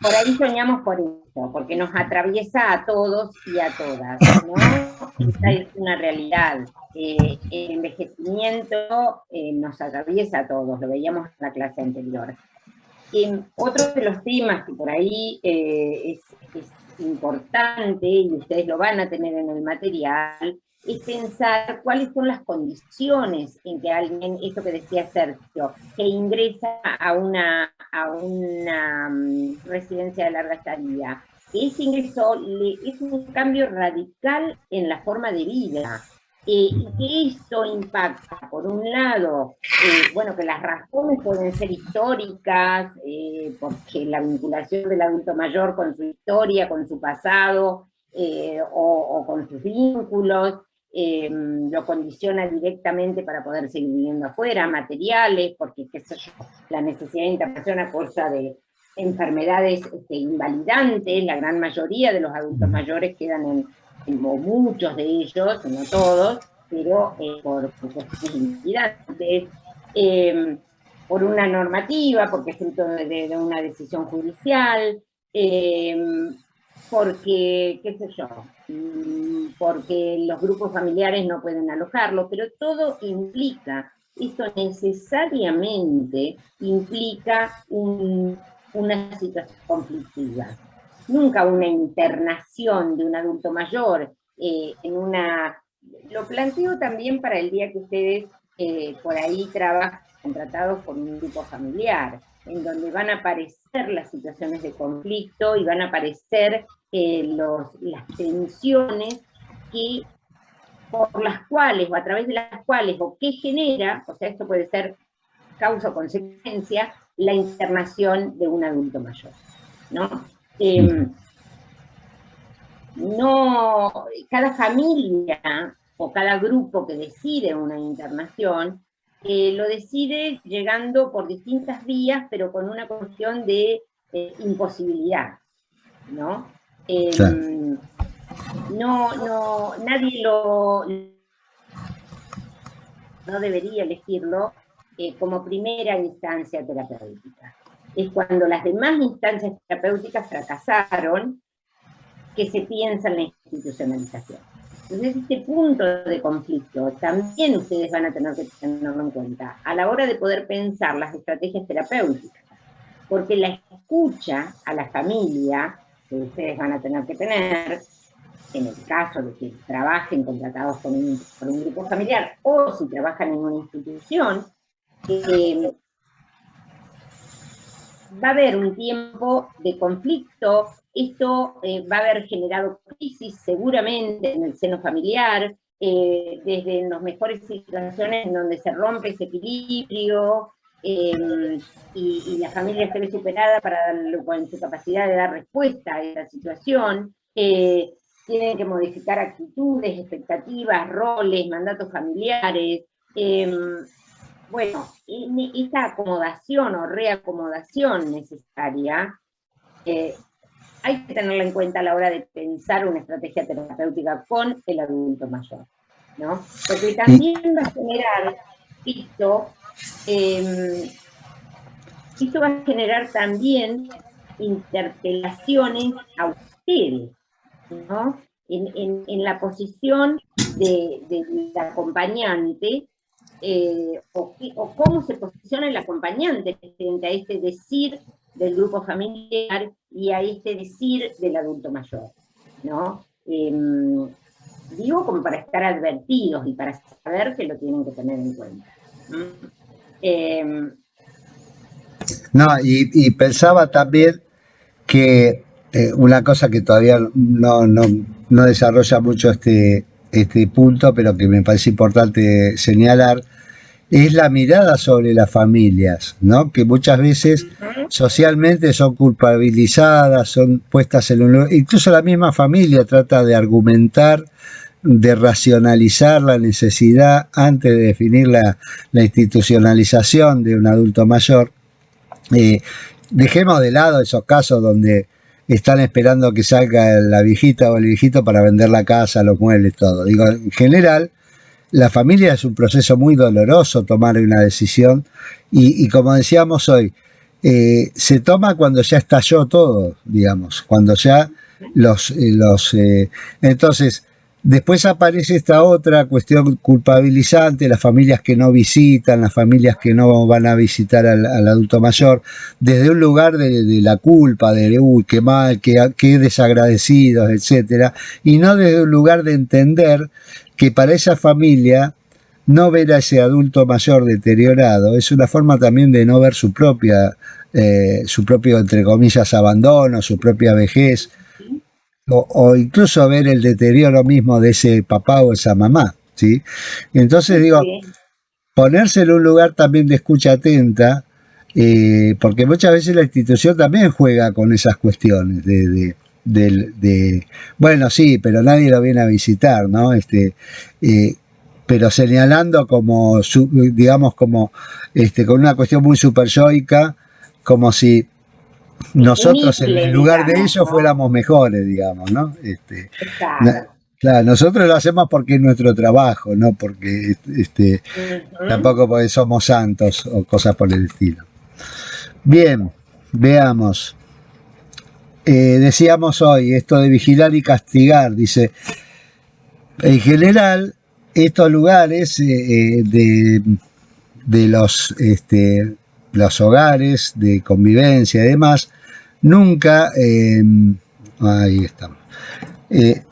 Por ahí soñamos por eso, porque nos atraviesa a todos y a todas, ¿no? Esta es una realidad. El envejecimiento nos atraviesa a todos, lo veíamos en la clase anterior. Otro de los temas que por ahí es importante, y ustedes lo van a tener en el material, es pensar cuáles son las condiciones en que alguien, esto que decía Sergio, que ingresa a una residencia de larga estadía. Ese ingreso es un cambio radical en la forma de vida. Y que esto impacta, por un lado, bueno, que las razones pueden ser históricas, porque la vinculación del adulto mayor con su historia, con su pasado, o con sus vínculos, lo condiciona directamente para poder seguir viviendo afuera, materiales, porque, qué sé yo, la necesidad de internación a causa de enfermedades invalidantes, la gran mayoría de los adultos mayores quedan o muchos de ellos, no todos, pero por cuestiones invalidantes, por una normativa, porque es fruto de una decisión judicial, porque, qué sé yo, porque los grupos familiares no pueden alojarlo, pero todo implica, esto necesariamente implica una situación conflictiva. Nunca una internación de un adulto mayor en una... Lo planteo también para el día que ustedes por ahí trabajan contratados por un grupo familiar, en donde van a aparecer las situaciones de conflicto y van a aparecer las tensiones que, por las cuales, o a través de las cuales, o que genera, o sea, esto puede ser causa o consecuencia, la internación de un adulto mayor, ¿no? No, cada familia o cada grupo que decide una internación, lo decide llegando por distintas vías, pero con una cuestión de imposibilidad, ¿no? Claro. Nadie no debería elegirlo como primera instancia terapéutica. Es cuando las demás instancias terapéuticas fracasaron que se piensa en la institucionalización. Entonces, este punto de conflicto también ustedes van a tener que tenerlo en cuenta a la hora de poder pensar las estrategias terapéuticas, porque la escucha a la familia que ustedes van a tener que tener, en el caso de que trabajen contratados por un grupo familiar, o si trabajan en una institución, va a haber un tiempo de conflicto. Esto va a haber generado crisis seguramente en el seno familiar, desde en las mejores situaciones en donde se rompe ese equilibrio y la familia se ve superada con su capacidad de dar respuesta a esa situación. Tienen que modificar actitudes, expectativas, roles, mandatos familiares. Bueno, esta acomodación o reacomodación necesaria hay que tenerla en cuenta a la hora de pensar una estrategia terapéutica con el adulto mayor, ¿no? Porque también va a generar esto va a generar también interpelaciones a ustedes, ¿no? En la posición del acompañante, o cómo se posiciona el acompañante frente a este decir del grupo familiar y a este decir del adulto mayor, ¿no? Digo como para estar advertidos y para saber que lo tienen que tener en cuenta. No, y pensaba también que una cosa que todavía no desarrolla mucho este punto, pero que me parece importante señalar, es la mirada sobre las familias, ¿no? Que muchas veces socialmente son culpabilizadas, son puestas en un lugar, incluso la misma familia trata de argumentar, de racionalizar la necesidad antes de definir la institucionalización de un adulto mayor. Dejemos de lado esos casos donde están esperando que salga la viejita o el viejito para vender la casa, los muebles, todo. Digo, en general, la familia es un proceso muy doloroso tomar una decisión y como decíamos hoy, se toma cuando ya estalló todo, digamos, cuando ya entonces, después aparece esta otra cuestión culpabilizante, las familias que no visitan, las familias que no van a visitar al adulto mayor, desde un lugar de la culpa, de uy, qué mal, qué desagradecidos, etcétera, y no desde un lugar de entender que para esa familia no ver a ese adulto mayor deteriorado es una forma también de no ver su propio, entre comillas, abandono, su propia vejez, o incluso ver el deterioro mismo de ese papá o esa mamá, ¿sí? Entonces digo, ponerse en un lugar también de escucha atenta, porque muchas veces la institución también juega con esas cuestiones bueno, sí, pero nadie lo viene a visitar, ¿no? Pero señalando como, digamos, como, con una cuestión muy superyoica, como si nosotros en el lugar de ellos fuéramos mejores, digamos, ¿no? Claro, nosotros lo hacemos porque es nuestro trabajo, no porque tampoco porque somos santos o cosas por el estilo. Bien, veamos. Decíamos hoy esto de vigilar y castigar, dice, en general estos lugares de los hogares de convivencia y demás nunca ahí estamos,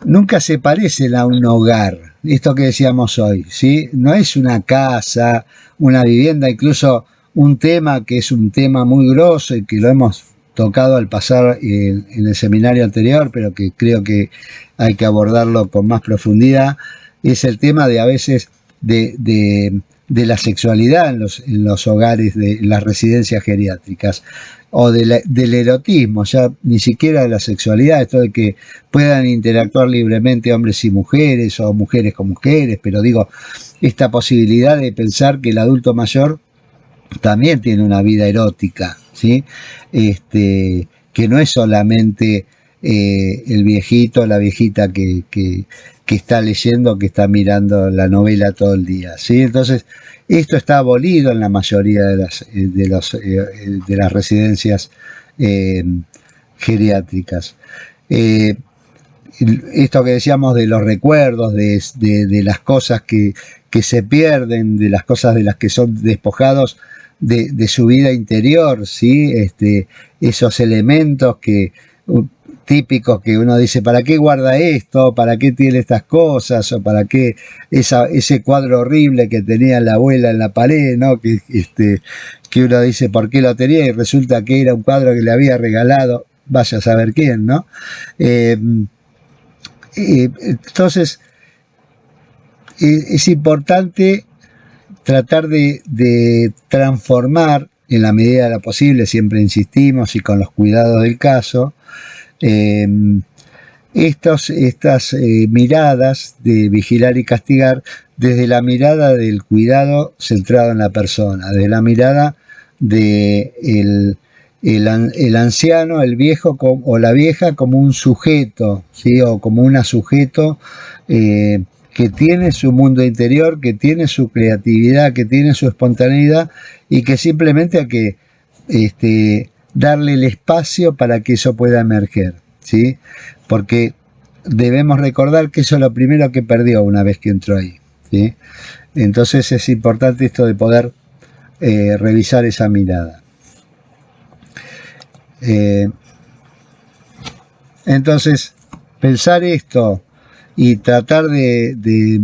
nunca se parecen a un hogar, esto que decíamos hoy, ¿sí? No es una casa, una vivienda, incluso un tema que es un tema muy grosso y que lo hemos tocado al pasar en el seminario anterior, pero que creo que hay que abordarlo con más profundidad, es el tema de a veces de la sexualidad en los hogares, de las residencias geriátricas, o del erotismo, ya ni siquiera de la sexualidad, esto de que puedan interactuar libremente hombres y mujeres, o mujeres con mujeres, pero digo, esta posibilidad de pensar que el adulto mayor también tiene una vida erótica, ¿sí? Que no es solamente el viejito o la viejita que está leyendo, que está mirando la novela todo el día, ¿sí? Entonces, esto está abolido en la mayoría de las residencias geriátricas. Esto que decíamos de los recuerdos, de las cosas que se pierden, de las cosas de las que son despojados de su vida interior, ¿sí? Esos elementos típicos que uno dice, ¿para qué guarda esto? ¿Para qué tiene estas cosas? ¿O para qué ese cuadro horrible que tenía la abuela en la pared, ¿no? Que uno dice, ¿por qué lo tenía? Y resulta que era un cuadro que le había regalado, vaya a saber quién, ¿no? Entonces, es importante tratar de transformar, en la medida de lo posible, siempre insistimos, y con los cuidados del caso, estas miradas de vigilar y castigar desde la mirada del cuidado centrado en la persona, desde la mirada de el anciano, el viejo o la vieja como un sujeto, ¿sí? O como una sujeto que tiene su mundo interior, que tiene su creatividad, que tiene su espontaneidad y que simplemente hay que darle el espacio para que eso pueda emerger, ¿sí? Porque debemos recordar que eso es lo primero que perdió una vez que entró ahí, ¿sí? Entonces es importante esto de poder revisar esa mirada. Entonces, pensar esto y tratar de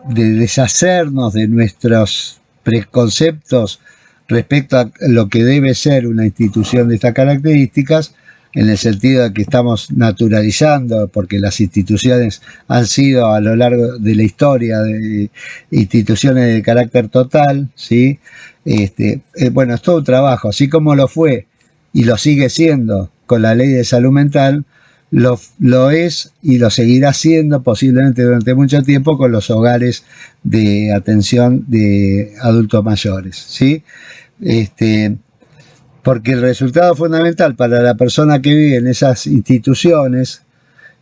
deshacernos de nuestros preconceptos respecto a lo que debe ser una institución de estas características, en el sentido de que estamos naturalizando, porque las instituciones han sido a lo largo de la historia de instituciones de carácter total, ¿sí? Bueno, es todo un trabajo, así como lo fue y lo sigue siendo con la ley de salud mental, lo es y lo seguirá siendo posiblemente durante mucho tiempo con los hogares de atención de adultos mayores, ¿sí? Porque el resultado fundamental para la persona que vive en esas instituciones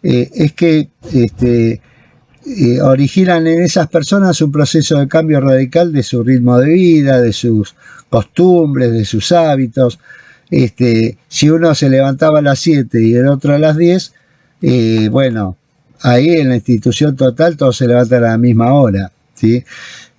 es que originan en esas personas un proceso de cambio radical de su ritmo de vida, de sus costumbres, de sus hábitos. Si uno se levantaba a las 7 y el otro a las 10, bueno, ahí en la institución total todos se levantan a la misma hora, ¿sí?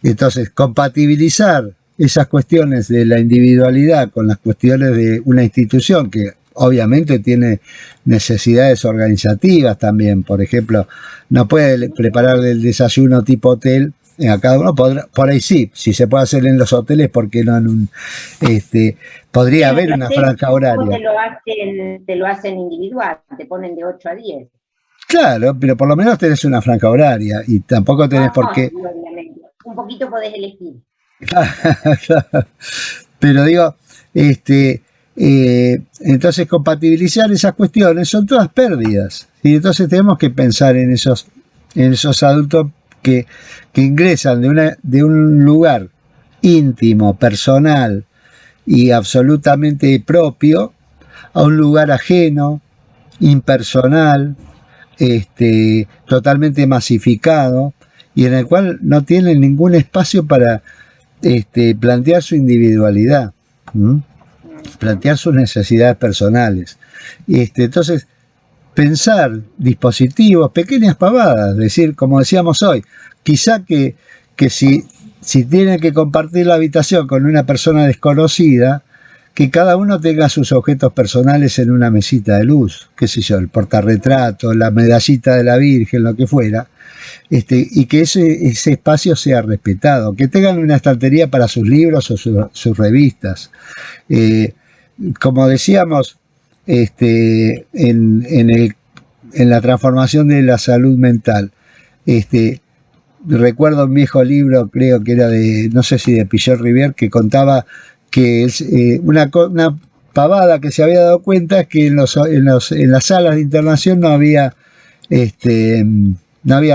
Entonces, compatibilizar esas cuestiones de la individualidad con las cuestiones de una institución que obviamente tiene necesidades organizativas también. Por ejemplo, no puede prepararle el desayuno tipo hotel a cada uno, por ahí sí, si se puede hacer en los hoteles, ¿por qué no en un podría haber una franja horaria? Te lo hacen individual, te ponen de 8 a 10. Claro, pero por lo menos tenés una franja horaria y tampoco tenés por qué. Obviamente. Un poquito podés elegir. Pero digo, entonces compatibilizar esas cuestiones son todas pérdidas, y entonces tenemos que pensar en esos adultos que ingresan de un lugar íntimo, personal y absolutamente propio a un lugar ajeno, impersonal, totalmente masificado, y en el cual no tienen ningún espacio para plantear su individualidad, plantear sus necesidades personales. Entonces, pensar dispositivos, pequeñas pavadas, decir, como decíamos hoy, quizá que si tiene que compartir la habitación con una persona desconocida, que cada uno tenga sus objetos personales en una mesita de luz, qué sé yo, el portarretrato, la medallita de la Virgen, lo que fuera, y que ese espacio sea respetado, que tengan una estantería para sus libros o sus revistas. Como decíamos, en la transformación de la salud mental, recuerdo un viejo libro, creo que era no sé si de Pichot Rivière, que contaba que una pavada que se había dado cuenta es que en las salas de internación no había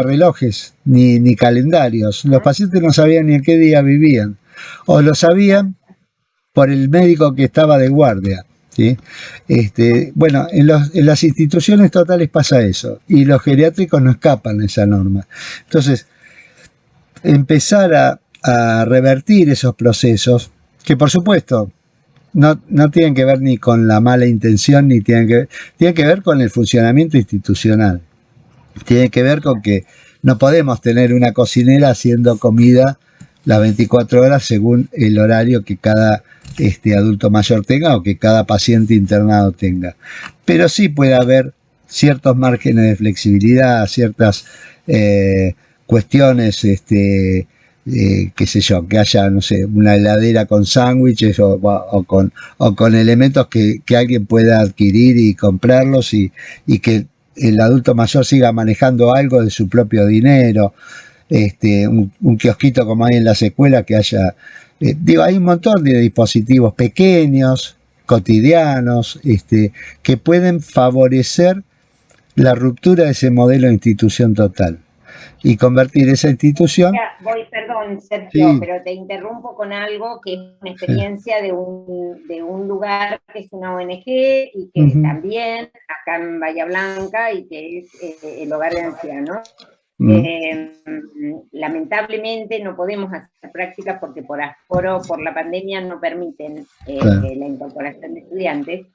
relojes ni calendarios. Los pacientes no sabían ni en qué día vivían, o lo sabían por el médico que estaba de guardia, ¿sí? Bueno, en las instituciones totales pasa eso, y los geriátricos no escapan de esa norma. Entonces, empezar a revertir esos procesos, que por supuesto no tienen que ver ni con la mala intención, ni tienen que ver con el funcionamiento institucional. Tiene que ver con que no podemos tener una cocinera haciendo comida las 24 horas según el horario que cada adulto mayor tenga o que cada paciente internado tenga. Pero sí puede haber ciertos márgenes de flexibilidad, ciertas cuestiones, qué sé yo, que haya, no sé, una heladera con sándwiches o con elementos que alguien pueda adquirir y comprarlos y que el adulto mayor siga manejando algo de su propio dinero, un kiosquito como hay en las escuelas, que haya, hay un montón de dispositivos pequeños, cotidianos, que pueden favorecer la ruptura de ese modelo de institución total. y convertir esa institución. Perdón, Sergio, Sí, pero te interrumpo con algo que es una sí. experiencia de un lugar que es una ONG y que Ujú, también acá en Bahía Blanca y que es el hogar de ancianos. mm, Lamentablemente no podemos hacer prácticas porque por aforo, por la pandemia, no permiten claro, la incorporación de estudiantes,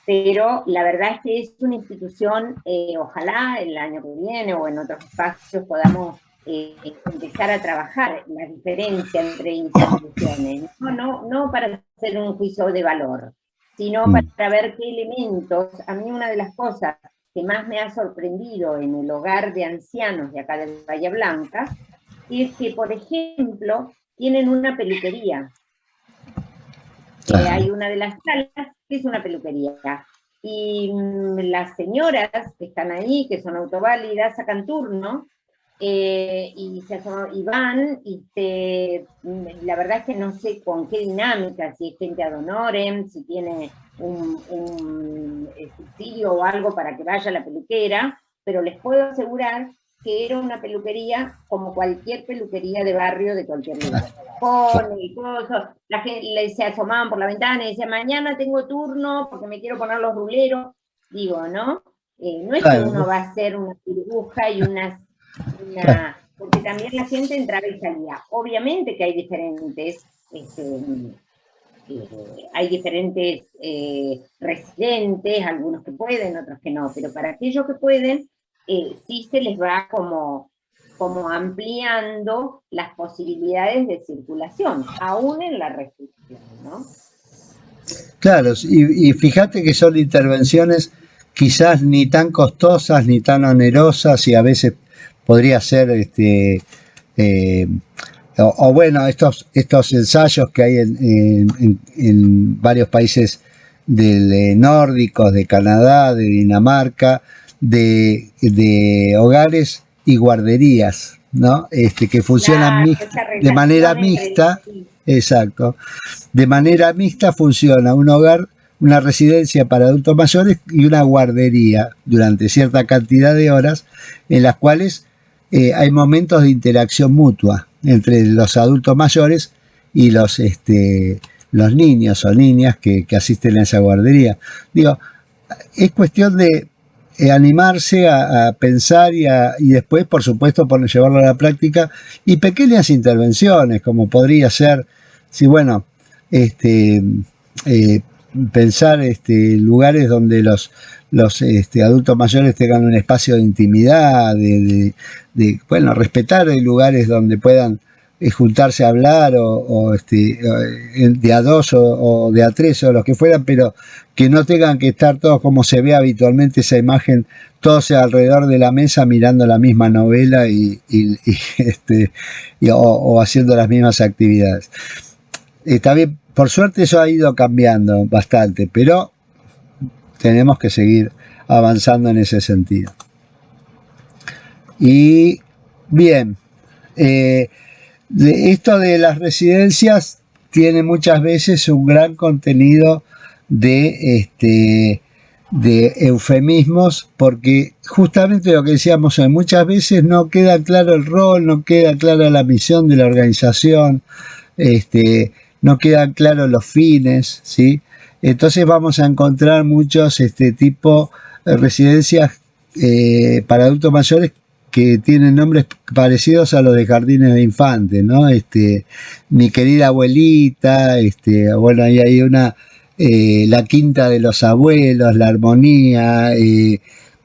pero la verdad es que es una institución, ojalá el año que viene o en otros espacios podamos empezar a trabajar la diferencia entre instituciones, no para hacer un juicio de valor, sino mm, para ver qué elementos. A mí una de las cosas que más me ha sorprendido en el hogar de ancianos de acá de Bahía Blanca es que, por ejemplo, tienen una peluquería. claro. Hay una de las salas que es una peluquería. Y las señoras que están ahí, que son autoválidas, sacan turno y van la verdad es que no sé con qué dinámica, si es gente ad honorem, si tiene un subsidio o algo para que vaya a la peluquera, pero les puedo asegurar que era una peluquería como cualquier peluquería de barrio de cualquier lugar. Con el coso, la gente se asomaban por la ventana y decían, mañana tengo turno porque me quiero poner los ruleros. Digo, ¿no? No es que Claro, uno va a hacer una burbuja y claro, porque también la gente entraba y salía. Obviamente que hay diferentes residentes, algunos que pueden, otros que no, pero para aquellos que pueden, sí se les va como ampliando las posibilidades de circulación, aún en la restricción, ¿no? claro. Y fíjate que son intervenciones quizás ni tan costosas ni tan onerosas y a veces podría ser eh, o bueno, estos ensayos que hay en varios países nórdicos, de Canadá, de Dinamarca, de hogares y guarderías, ¿no? Que funcionan Claro, esa de manera relación entre mixta, sí, exacto. De manera mixta funciona un hogar, una residencia para adultos mayores y una guardería durante cierta cantidad de horas en las cuales hay momentos de interacción mutua entre los adultos mayores y los niños o niñas que asisten a esa guardería. Digo, es cuestión de animarse a pensar y después, por supuesto, llevarlo a la práctica y pequeñas intervenciones, como podría ser, si bueno, este, eh, pensar lugares donde los adultos mayores tengan un espacio de intimidad, bueno, respetar lugares donde puedan juntarse a hablar de a dos o de a tres o los que fueran, pero que no tengan que estar todos como se ve habitualmente esa imagen, todos alrededor de la mesa mirando la misma novela o haciendo las mismas actividades. También, por suerte, eso ha ido cambiando bastante, pero tenemos que seguir avanzando en ese sentido. Y bien, esto de las residencias tiene muchas veces un gran contenido de eufemismos, porque justamente lo que decíamos hoy, muchas veces no queda claro el rol, no queda clara la misión de la organización, no quedan claros los fines, ¿sí? Entonces vamos a encontrar muchos tipo de residencias para adultos mayores que tienen nombres parecidos a los de jardines de infantes, ¿no? Mi querida abuelita, bueno, ahí hay la quinta de los abuelos, la armonía,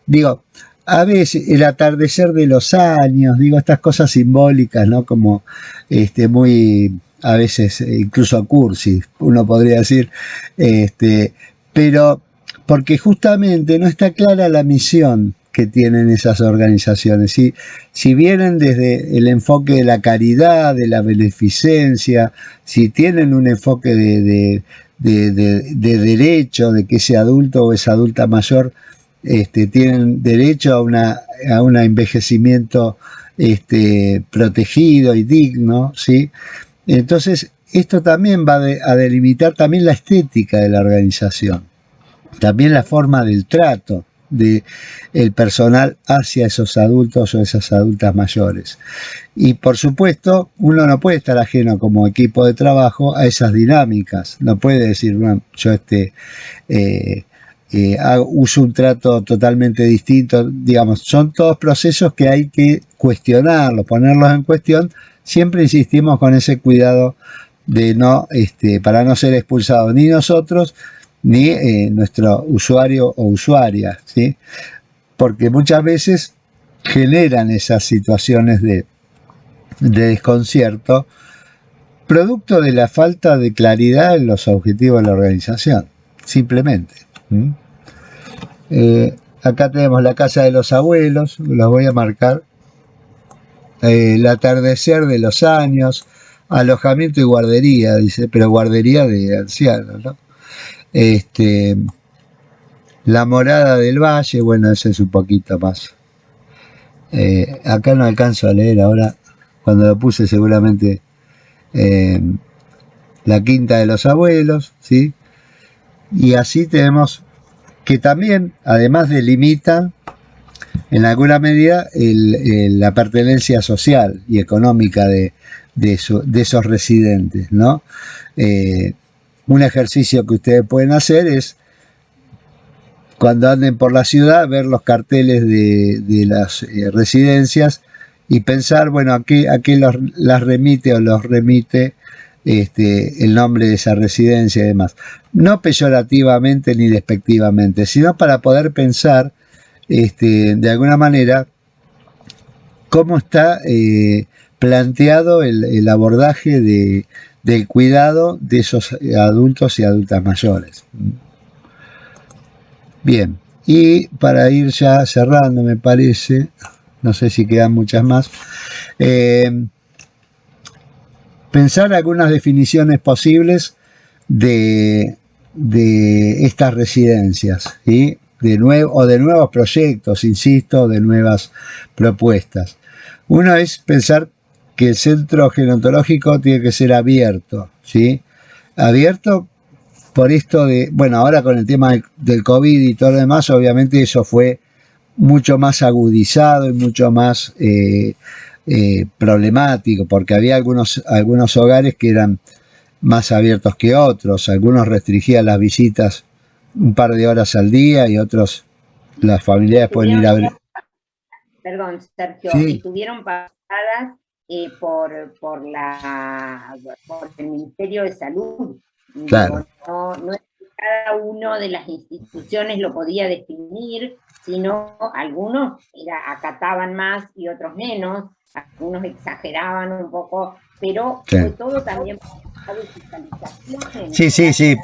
digo, a veces el atardecer de los años, digo, estas cosas simbólicas, ¿no? Como muy, a veces incluso cursi, uno podría decir, pero porque justamente no está clara la misión que tienen esas organizaciones. Si vienen desde el enfoque de la caridad, de la beneficencia, si tienen un enfoque de derecho, de que ese adulto o esa adulta mayor tienen derecho a un envejecimiento protegido y digno, ¿sí? Entonces, esto también va a delimitar también la estética de la organización, también la forma del trato, de el personal hacia esos adultos o esas adultas mayores. Y por supuesto, uno no puede estar ajeno como equipo de trabajo a esas dinámicas. No puede decir, bueno, yo uso un trato totalmente distinto. Digamos, son todos procesos que hay que cuestionarlos, ponerlos en cuestión. Siempre insistimos con ese cuidado de no, para no ser expulsados ni nosotros ni nuestro usuario o usuaria, ¿sí? Porque muchas veces generan esas situaciones de desconcierto, producto de la falta de claridad en los objetivos de la organización, simplemente. Acá tenemos la casa de los abuelos, los voy a marcar, el atardecer de los años, alojamiento y guardería, dice, pero guardería de ancianos, ¿no? La morada del valle, bueno, ese es un poquito más. Acá no alcanzo a leer ahora, cuando lo puse seguramente la quinta de los abuelos, ¿sí? Y así tenemos que también, además delimita en alguna medida la pertenencia social y económica de esos residentes, ¿no? Un ejercicio que ustedes pueden hacer es, cuando anden por la ciudad, ver los carteles de las residencias y pensar, bueno, a qué las remite o los remite el nombre de esa residencia y demás. No peyorativamente ni despectivamente, sino para poder pensar de alguna manera cómo está planteado el abordaje del cuidado de esos adultos y adultas mayores. Bien, y para ir ya cerrando, me parece, no sé si quedan muchas más, pensar algunas definiciones posibles de estas residencias, ¿sí? De nuevos proyectos, insisto, de nuevas propuestas. Uno es pensar que el centro gerontológico tiene que ser abierto, ¿sí? Abierto por esto de, bueno, ahora con el tema del COVID y todo lo demás, obviamente eso fue mucho más agudizado y mucho más problemático, porque había algunos hogares que eran más abiertos que otros, algunos restringían las visitas un par de horas al día y otros, las familias pueden ir a ver. Perdón, Sergio, sí. Estuvieron pagadas por el Ministerio de Salud. Claro. No es que cada una de las instituciones lo podía definir, sino algunos acataban más y otros menos, algunos exageraban un poco, pero sí. Fue todo también de fiscalización. Sí.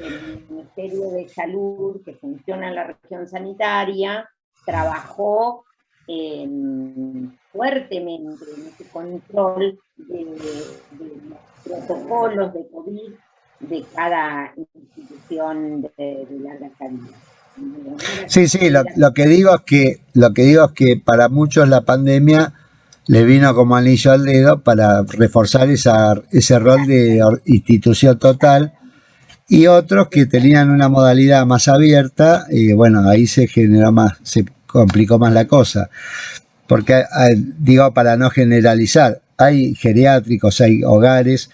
El Ministerio de Salud, que funciona en la región sanitaria, trabajó fuertemente en ese control de los protocolos de COVID de cada institución de larga estadía. Sí, lo que digo es que para muchos la pandemia les vino como anillo al dedo para reforzar ese rol de institución total, y otros que tenían una modalidad más abierta, bueno, ahí se complicó más la cosa. Porque, digo, para no generalizar, hay geriátricos, hay hogares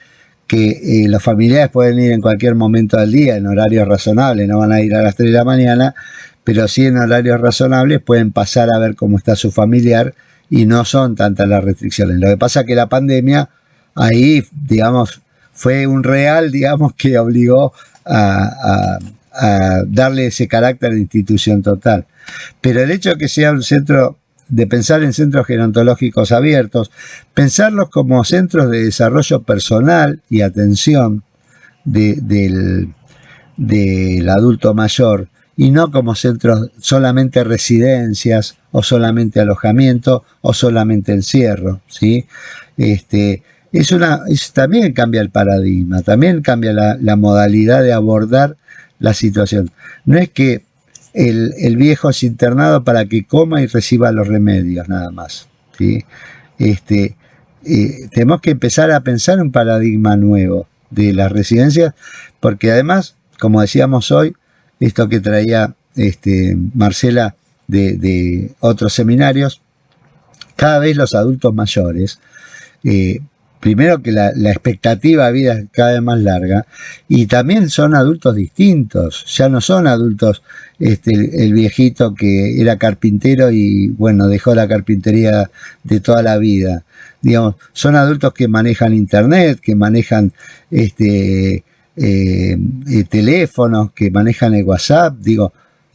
que los familiares pueden ir en cualquier momento del día, en horarios razonables, no van a ir a las 3 de la mañana, pero sí en horarios razonables pueden pasar a ver cómo está su familiar y no son tantas las restricciones. Lo que pasa es que la pandemia, ahí, digamos, fue un real, digamos, que obligó a darle ese carácter de institución total. Pero el hecho de que sea un centro, de pensar en centros gerontológicos abiertos, pensarlos como centros de desarrollo personal y atención del adulto mayor, y no como centros solamente residencias o solamente alojamiento o solamente encierro, ¿sí? También cambia el paradigma, también cambia la modalidad de abordar la situación. No es que el viejo es internado para que coma y reciba los remedios, nada más, ¿sí? Tenemos que empezar a pensar un paradigma nuevo de las residencias, porque además, como decíamos hoy, esto que traía Marcela, de otros seminarios, cada vez los adultos mayores, primero que la expectativa de vida es cada vez más larga, y también son adultos distintos, ya no son adultos el viejito que era carpintero y bueno, dejó la carpintería de toda la vida. Digamos, son adultos que manejan internet, que manejan teléfonos, que manejan el WhatsApp. Digo,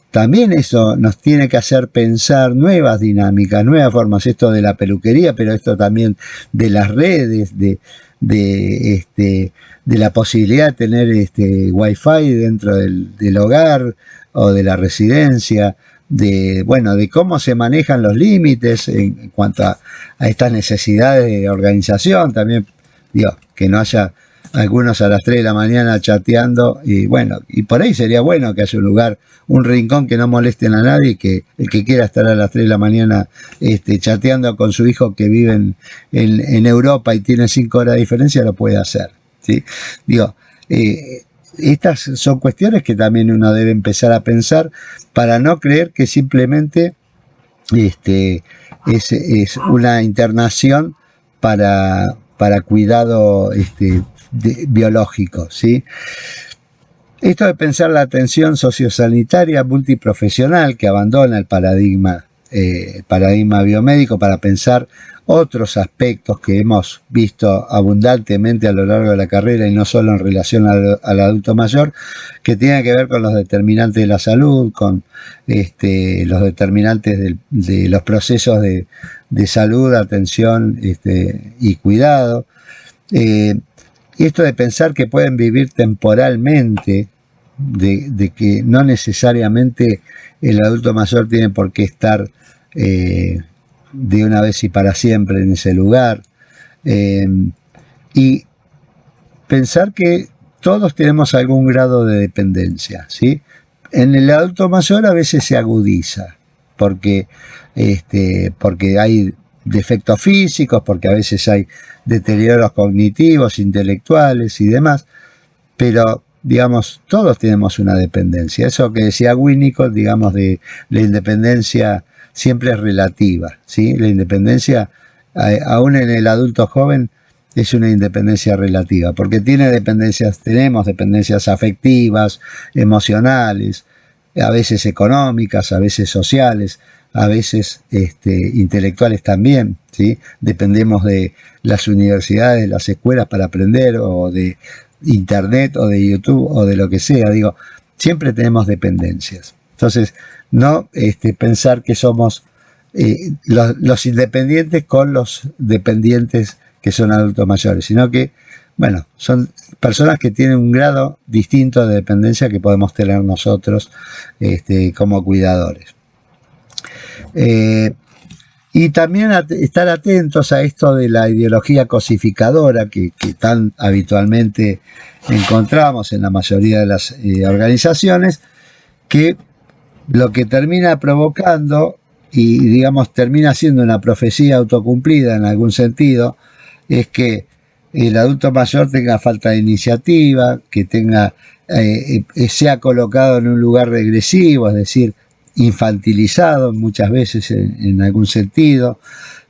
también eso nos tiene que hacer pensar nuevas dinámicas, nuevas formas, esto de la peluquería, pero esto también de las redes, de la posibilidad de tener wifi dentro del hogar o de la residencia, de cómo se manejan los límites en cuanto a estas necesidades de organización, también, digo, que no haya algunos a las 3 de la mañana chateando, y por ahí sería bueno que haya un lugar, un rincón que no molesten a nadie, que el que quiera estar a las 3 de la mañana chateando con su hijo que vive en Europa y tiene 5 horas de diferencia, lo puede hacer, ¿sí? Digo, estas son cuestiones que también uno debe empezar a pensar para no creer que simplemente es una internación para cuidado biológico, ¿sí? Esto de pensar la atención sociosanitaria multiprofesional que abandona el paradigma biomédico para pensar otros aspectos que hemos visto abundantemente a lo largo de la carrera y no solo en relación al adulto mayor, que tienen que ver con los determinantes de la salud, con los determinantes de los procesos de salud, atención y cuidado. Y esto de pensar que pueden vivir temporalmente, de que no necesariamente el adulto mayor tiene por qué estar de una vez y para siempre en ese lugar, y pensar que todos tenemos algún grado de dependencia, ¿sí? En el adulto mayor a veces se agudiza, porque hay defectos físicos, porque a veces hay deterioros cognitivos, intelectuales y demás, pero digamos, todos tenemos una dependencia. Eso que decía Winnicott, digamos, de la independencia siempre es relativa, ¿sí? La independencia, aún en el adulto joven, es una independencia relativa, porque tenemos dependencias afectivas, emocionales, a veces económicas, a veces sociales, a veces intelectuales también, ¿sí? Dependemos de las universidades, de las escuelas para aprender, o de internet, o de YouTube, o de lo que sea. Digo, siempre tenemos dependencias. Entonces, no pensar que somos los independientes con los dependientes que son adultos mayores, sino que, bueno, son personas que tienen un grado distinto de dependencia que podemos tener nosotros como cuidadores. Y también estar atentos a esto de la ideología cosificadora que tan habitualmente encontramos en la mayoría de las organizaciones, que lo que termina provocando, y digamos termina siendo una profecía autocumplida en algún sentido, es que el adulto mayor tenga falta de iniciativa, que sea colocado en un lugar regresivo, es decir, infantilizado muchas veces en algún sentido,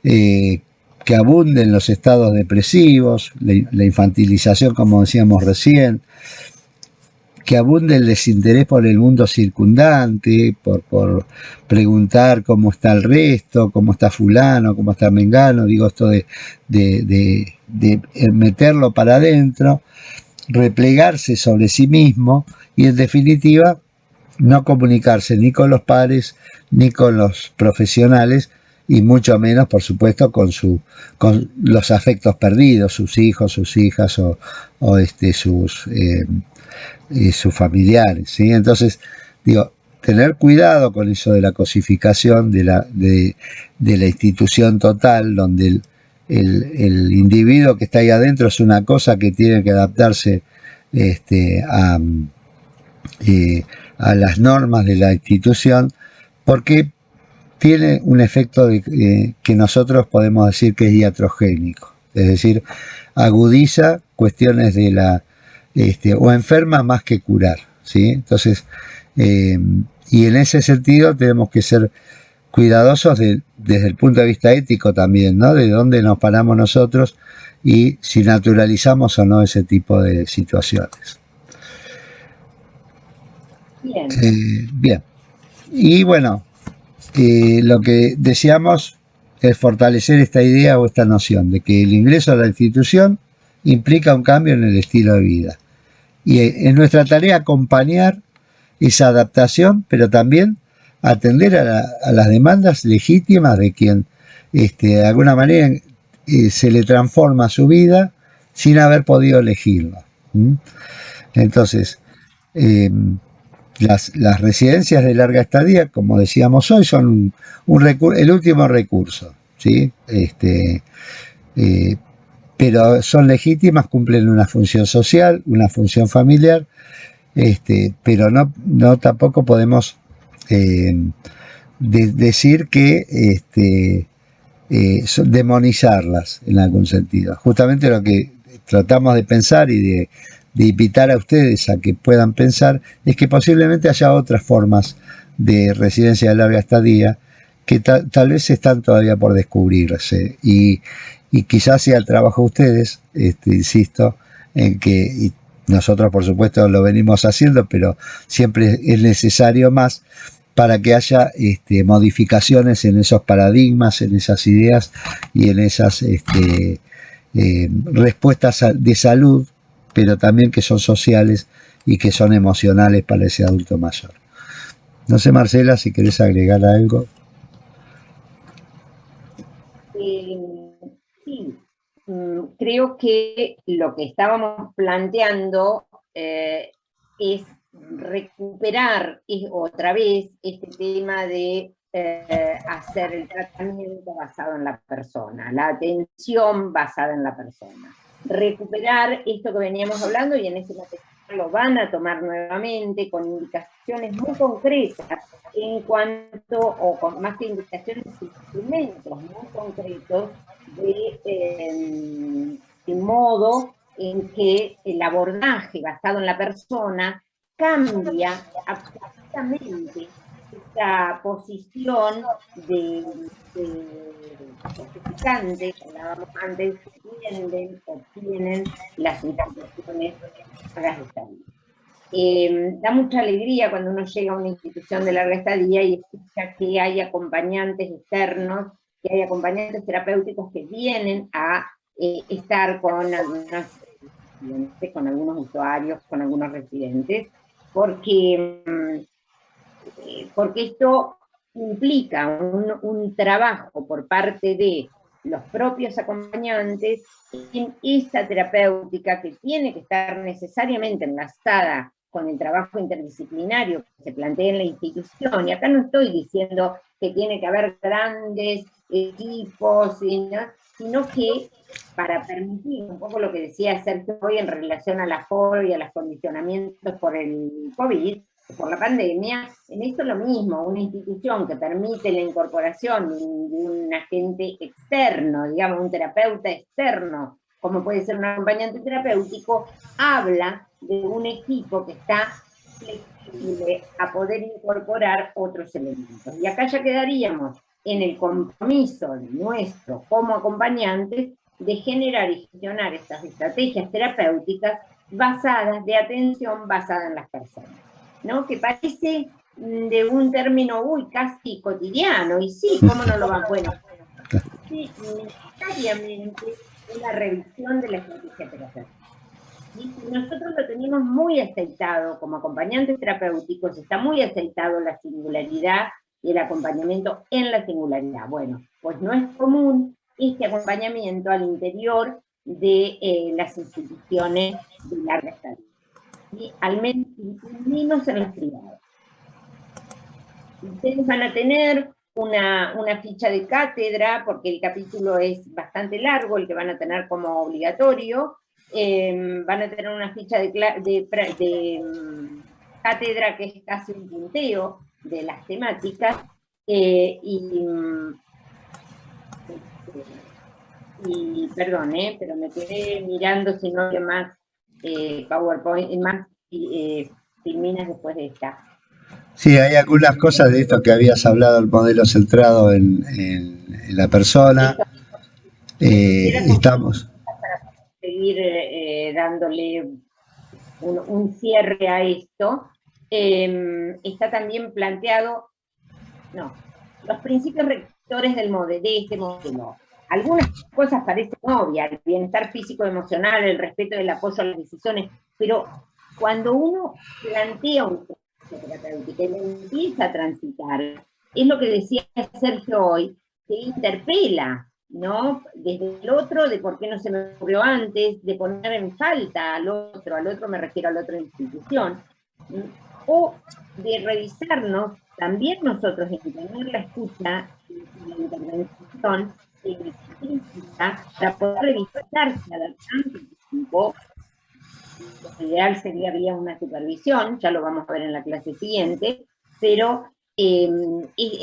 que abunden los estados depresivos, la infantilización, como decíamos recién, que abunde el desinterés por el mundo circundante, por preguntar cómo está el resto, cómo está fulano, cómo está mengano. Digo, esto de meterlo para adentro, replegarse sobre sí mismo y, en definitiva, no comunicarse ni con los padres ni con los profesionales, y mucho menos, por supuesto, con los afectos perdidos, sus hijos, sus hijas o sus familiares, ¿sí? Entonces, digo, tener cuidado con eso de la cosificación de la institución total, donde el individuo que está ahí adentro es una cosa que tiene que adaptarse a las normas de la institución, porque tiene un efecto que nosotros podemos decir que es iatrogénico, es decir, agudiza cuestiones de o enferma más que curar, ¿sí? Entonces, y en ese sentido tenemos que ser cuidadosos desde el punto de vista ético también, ¿no? De dónde nos paramos nosotros y si naturalizamos o no ese tipo de situaciones. Bien. Bien. Y bueno, lo que deseamos es fortalecer esta idea o esta noción de que el ingreso a la institución implica un cambio en el estilo de vida. Y es nuestra tarea acompañar esa adaptación, pero también atender a las demandas legítimas de quien de alguna manera se le transforma su vida sin haber podido elegirlo. ¿Mm? Entonces, las residencias de larga estadía, como decíamos hoy, son el último recurso, ¿sí? Pero son legítimas, cumplen una función social, una función familiar, pero no tampoco podemos decir que demonizarlas en algún sentido. Justamente lo que tratamos de pensar y de invitar a ustedes a que puedan pensar es que posiblemente haya otras formas de residencia de larga estadía que tal vez están todavía por descubrirse y quizás sea el trabajo de ustedes, insisto, en que y nosotros por supuesto lo venimos haciendo, pero siempre es necesario más para que haya modificaciones en esos paradigmas, en esas ideas y en esas respuestas de salud, pero también que son sociales y que son emocionales para ese adulto mayor. No sé, Marcela, si querés agregar algo. Sí, creo que lo que estábamos planteando es recuperar otra vez este tema de hacer el tratamiento basado en la persona, la atención basada en la persona. Recuperar esto que veníamos hablando, y en ese material lo van a tomar nuevamente con indicaciones muy concretas en cuanto, o con más que indicaciones, instrumentos muy concretos de modo en que el abordaje basado en la persona cambia absolutamente esta posición de justificante que hablábamos antes, obtienen las instituciones largas de estadía. Da mucha alegría cuando uno llega a una institución de larga estadía y escucha que hay acompañantes externos, que hay acompañantes terapéuticos que vienen a estar con algunos usuarios, con algunos residentes, porque esto implica un trabajo por parte de los propios acompañantes en esta terapéutica que tiene que estar necesariamente enlazada con el trabajo interdisciplinario que se plantea en la institución. Y acá no estoy diciendo que tiene que haber grandes equipos, sino que para permitir un poco lo que decía Sergio hoy en relación al aforo y a los condicionamientos por el COVID, por la pandemia, en esto es lo mismo, una institución que permite la incorporación de un agente externo, digamos, un terapeuta externo, como puede ser un acompañante terapéutico, habla de un equipo que está flexible a poder incorporar otros elementos. Y acá ya quedaríamos en el compromiso nuestro como acompañantes de generar y gestionar estas estrategias terapéuticas basadas de atención basada en las personas, ¿no? Que parece de un término, casi cotidiano, y sí, ¿cómo no lo va? Bueno, sí, necesariamente una revisión de la estrategia terapéutica. Y nosotros lo tenemos muy aceitado como acompañantes terapéuticos, está muy aceitado la singularidad y el acompañamiento en la singularidad. Bueno, pues no es común este acompañamiento al interior de las instituciones de larga estadía, y al menos en las privadas. Ustedes van a tener una ficha de cátedra, porque el capítulo es bastante largo, el que van a tener como obligatorio. Van a tener una ficha de cátedra que es casi un punteo de las temáticas, y perdón, pero me quedé mirando si no había más PowerPoint, más filminas después de esta. Sí, hay algunas cosas de esto que habías hablado, el modelo centrado en la persona. Esto era como Estamos. seguir dándole un cierre a esto. Está también planteado, no, los principios rectores de este modelo. Algunas cosas parecen obvias, el bienestar físico-emocional, el respeto del apoyo a las decisiones, pero cuando uno plantea un proceso terapéutico y lo empieza a transitar, es lo que decía Sergio hoy, te interpela, ¿no? Desde el otro, de por qué no se me ocurrió antes, de poner en falta al otro me refiero a la otra institución, o de revisarnos también nosotros en tener la escucha y la intervención crítica para poder revisar cada tanto tiempo. Lo ideal sería vía una supervisión, ya lo vamos a ver en la clase siguiente, pero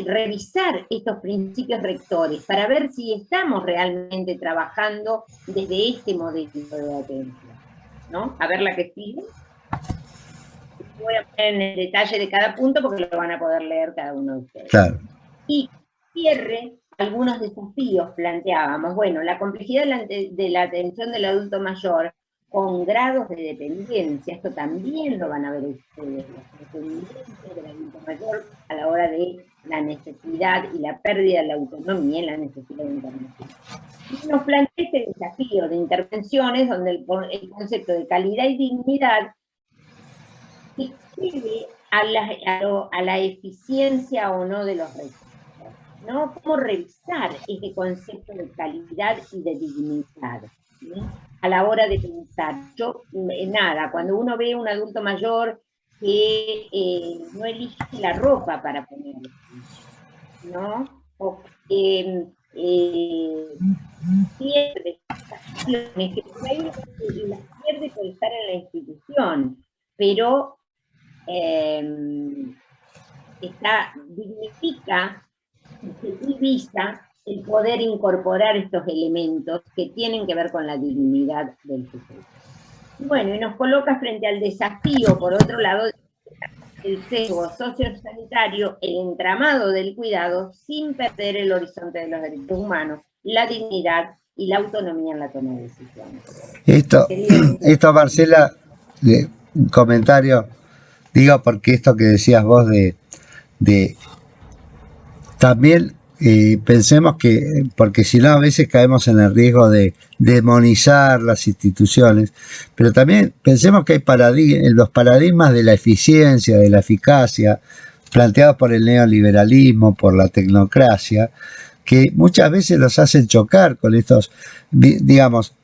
revisar estos principios rectores para ver si estamos realmente trabajando desde este modelo de atención, ¿no? A ver la que sigue. Voy a poner en el detalle de cada punto porque lo van a poder leer cada uno de ustedes. Claro. Y cierre, algunos desafíos planteábamos. Bueno, la complejidad de la atención del adulto mayor con grados de dependencia, esto también lo van a ver ustedes, las dependencias del adulto mayor a la hora de la necesidad y la pérdida de la autonomía en la necesidad de intervención. Y nos plantea este desafío de intervenciones donde el concepto de calidad y dignidad excede a la eficiencia o no de los recursos, ¿no? ¿Cómo revisar este concepto de calidad y de dignidad? ¿Sí? A la hora de pensar, nada, cuando uno ve a un adulto mayor que no elige la ropa para ponerse, ¿no? O que pierde que por ahí las pierde por estar en la institución, pero dignifica, objetiviza el poder incorporar estos elementos que tienen que ver con la dignidad del sujeto. Bueno, y nos coloca frente al desafío, por otro lado, el sesgo sociosanitario, el entramado del cuidado, sin perder el horizonte de los derechos humanos, la dignidad y la autonomía en la toma de decisiones. Esto Marcela, un comentario, digo porque esto que decías vos de también pensemos que, porque si no a veces caemos en el riesgo de demonizar las instituciones, pero también pensemos que hay los paradigmas de la eficiencia, de la eficacia, planteados por el neoliberalismo, por la tecnocracia, que muchas veces los hacen chocar con estos, digamos,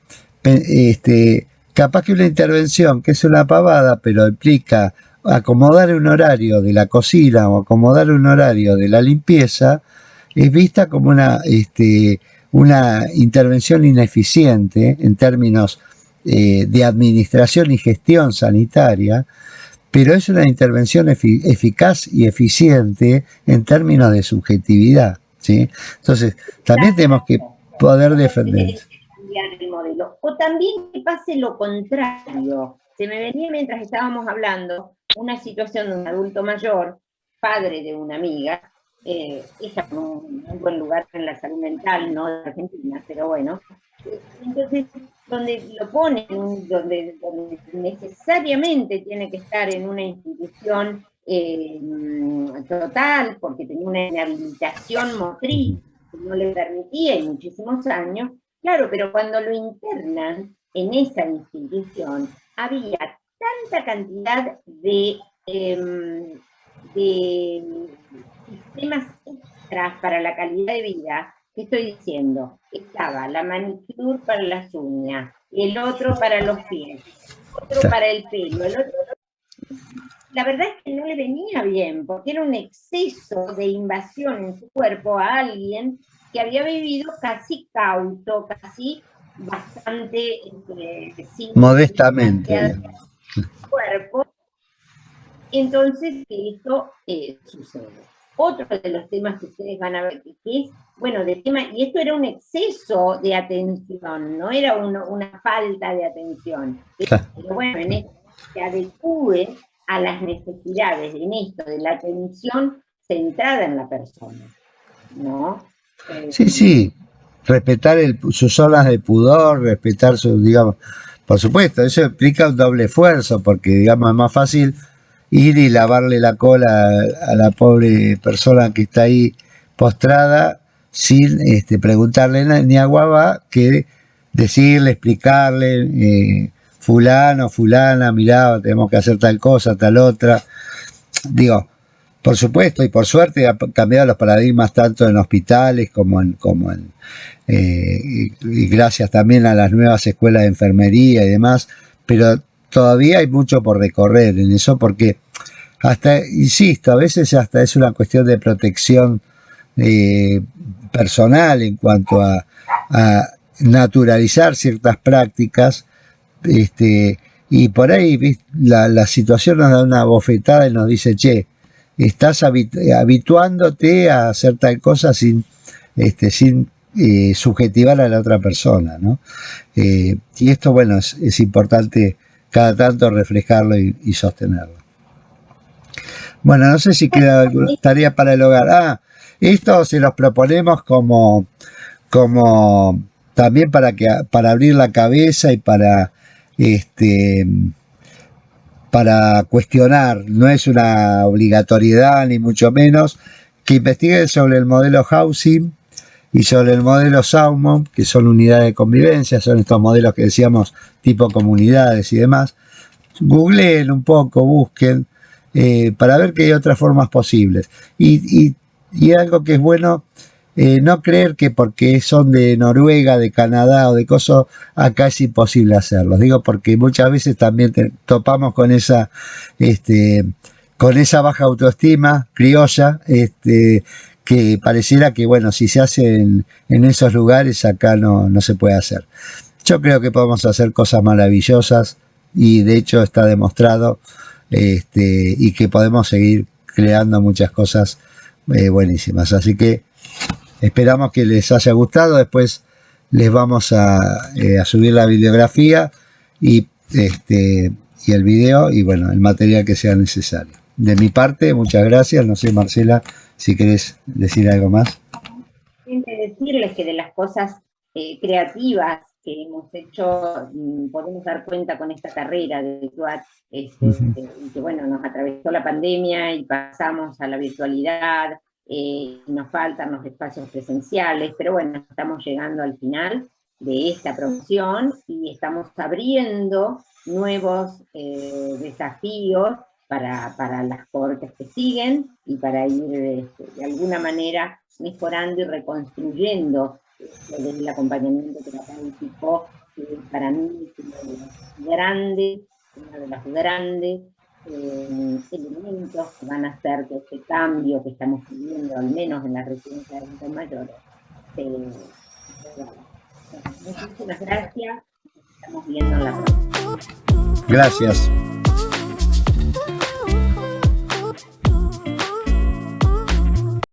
capaz que una intervención que es una pavada, pero implica acomodar un horario de la cocina o acomodar un horario de la limpieza, es vista como una intervención ineficiente en términos de administración y gestión sanitaria, pero es una intervención eficaz y eficiente en términos de subjetividad, ¿sí? Entonces, también tenemos que poder defender. El modelo. O también que pase lo contrario. Se me venía mientras estábamos hablando una situación de un adulto mayor, padre de una amiga, ella con un muy buen lugar en la salud mental, no de Argentina, pero bueno. Entonces, donde lo ponen, donde necesariamente tiene que estar en una institución total, porque tenía una inhabilitación motriz que no le permitía en muchísimos años, claro, pero cuando lo internan en esa institución, había tanta cantidad de sistemas extras para la calidad de vida, que estoy diciendo, estaba la manicure para las uñas, el otro para los pies, otro para el pelo, el otro. La verdad es que no le venía bien, porque era un exceso de invasión en su cuerpo a alguien que había vivido casi cauto, casi bastante modestamente. Cuerpo. Entonces, esto sucede. Otro de los temas que ustedes van a ver, que es, bueno, y esto era un exceso de atención, no era una falta de atención. Pero bueno, en esto se adecue a las necesidades en esto de la atención centrada en la persona, ¿no? Sí, sí, respetar sus zonas de pudor, respetar su, digamos, por supuesto, eso implica un doble esfuerzo, porque, digamos, es más fácil ir y lavarle la cola a la pobre persona que está ahí postrada sin preguntarle ni agua va, que decirle, explicarle, fulano, fulana, mirá, tenemos que hacer tal cosa, tal otra. Digo, por supuesto, y por suerte ha cambiado los paradigmas tanto en hospitales como en y gracias también a las nuevas escuelas de enfermería y demás, pero todavía hay mucho por recorrer en eso porque hasta, insisto, a veces hasta es una cuestión de protección personal en cuanto a naturalizar ciertas prácticas, y por ahí la situación nos da una bofetada y nos dice, che, estás habituándote a hacer tal cosa sin subjetivar a la otra persona, ¿no? Y esto, bueno, es importante cada tanto reflejarlo y sostenerlo. Bueno, no sé si queda alguna tarea para el hogar. Esto se los proponemos como también para abrir la cabeza y para cuestionar, no es una obligatoriedad ni mucho menos, que investiguen sobre el modelo housing y sobre el modelo Salmon, que son unidades de convivencia, son estos modelos que decíamos tipo comunidades y demás. Googleen un poco, busquen, para ver que hay otras formas posibles. Y algo que es bueno, no creer que porque son de Noruega, de Canadá o de Kosovo, acá es imposible hacerlo. Digo porque muchas veces también topamos con esa baja autoestima criolla, que pareciera que, bueno, si se hace en esos lugares, acá no se puede hacer. Yo creo que podemos hacer cosas maravillosas y de hecho está demostrado, y que podemos seguir creando muchas cosas buenísimas. Así que esperamos que les haya gustado. Después les vamos a subir la bibliografía y el video y, bueno, el material que sea necesario. De mi parte, muchas gracias. No sé, Marcela, si querés decir algo más. Decirles que de las cosas creativas que hemos hecho, podemos dar cuenta con esta carrera de TUAT, y que, bueno, nos atravesó la pandemia y pasamos a la virtualidad, nos faltan los espacios presenciales, pero bueno, estamos llegando al final de esta promoción y estamos abriendo nuevos desafíos para las cohortes que siguen y para ir de alguna manera mejorando y reconstruyendo desde el acompañamiento terapéutico, que para mí es uno de los grandes elementos que van a hacer que este cambio que estamos viviendo, al menos en la residencia de adultos mayores, muchísimas gracias. Nos estamos viendo en la próxima. Gracias.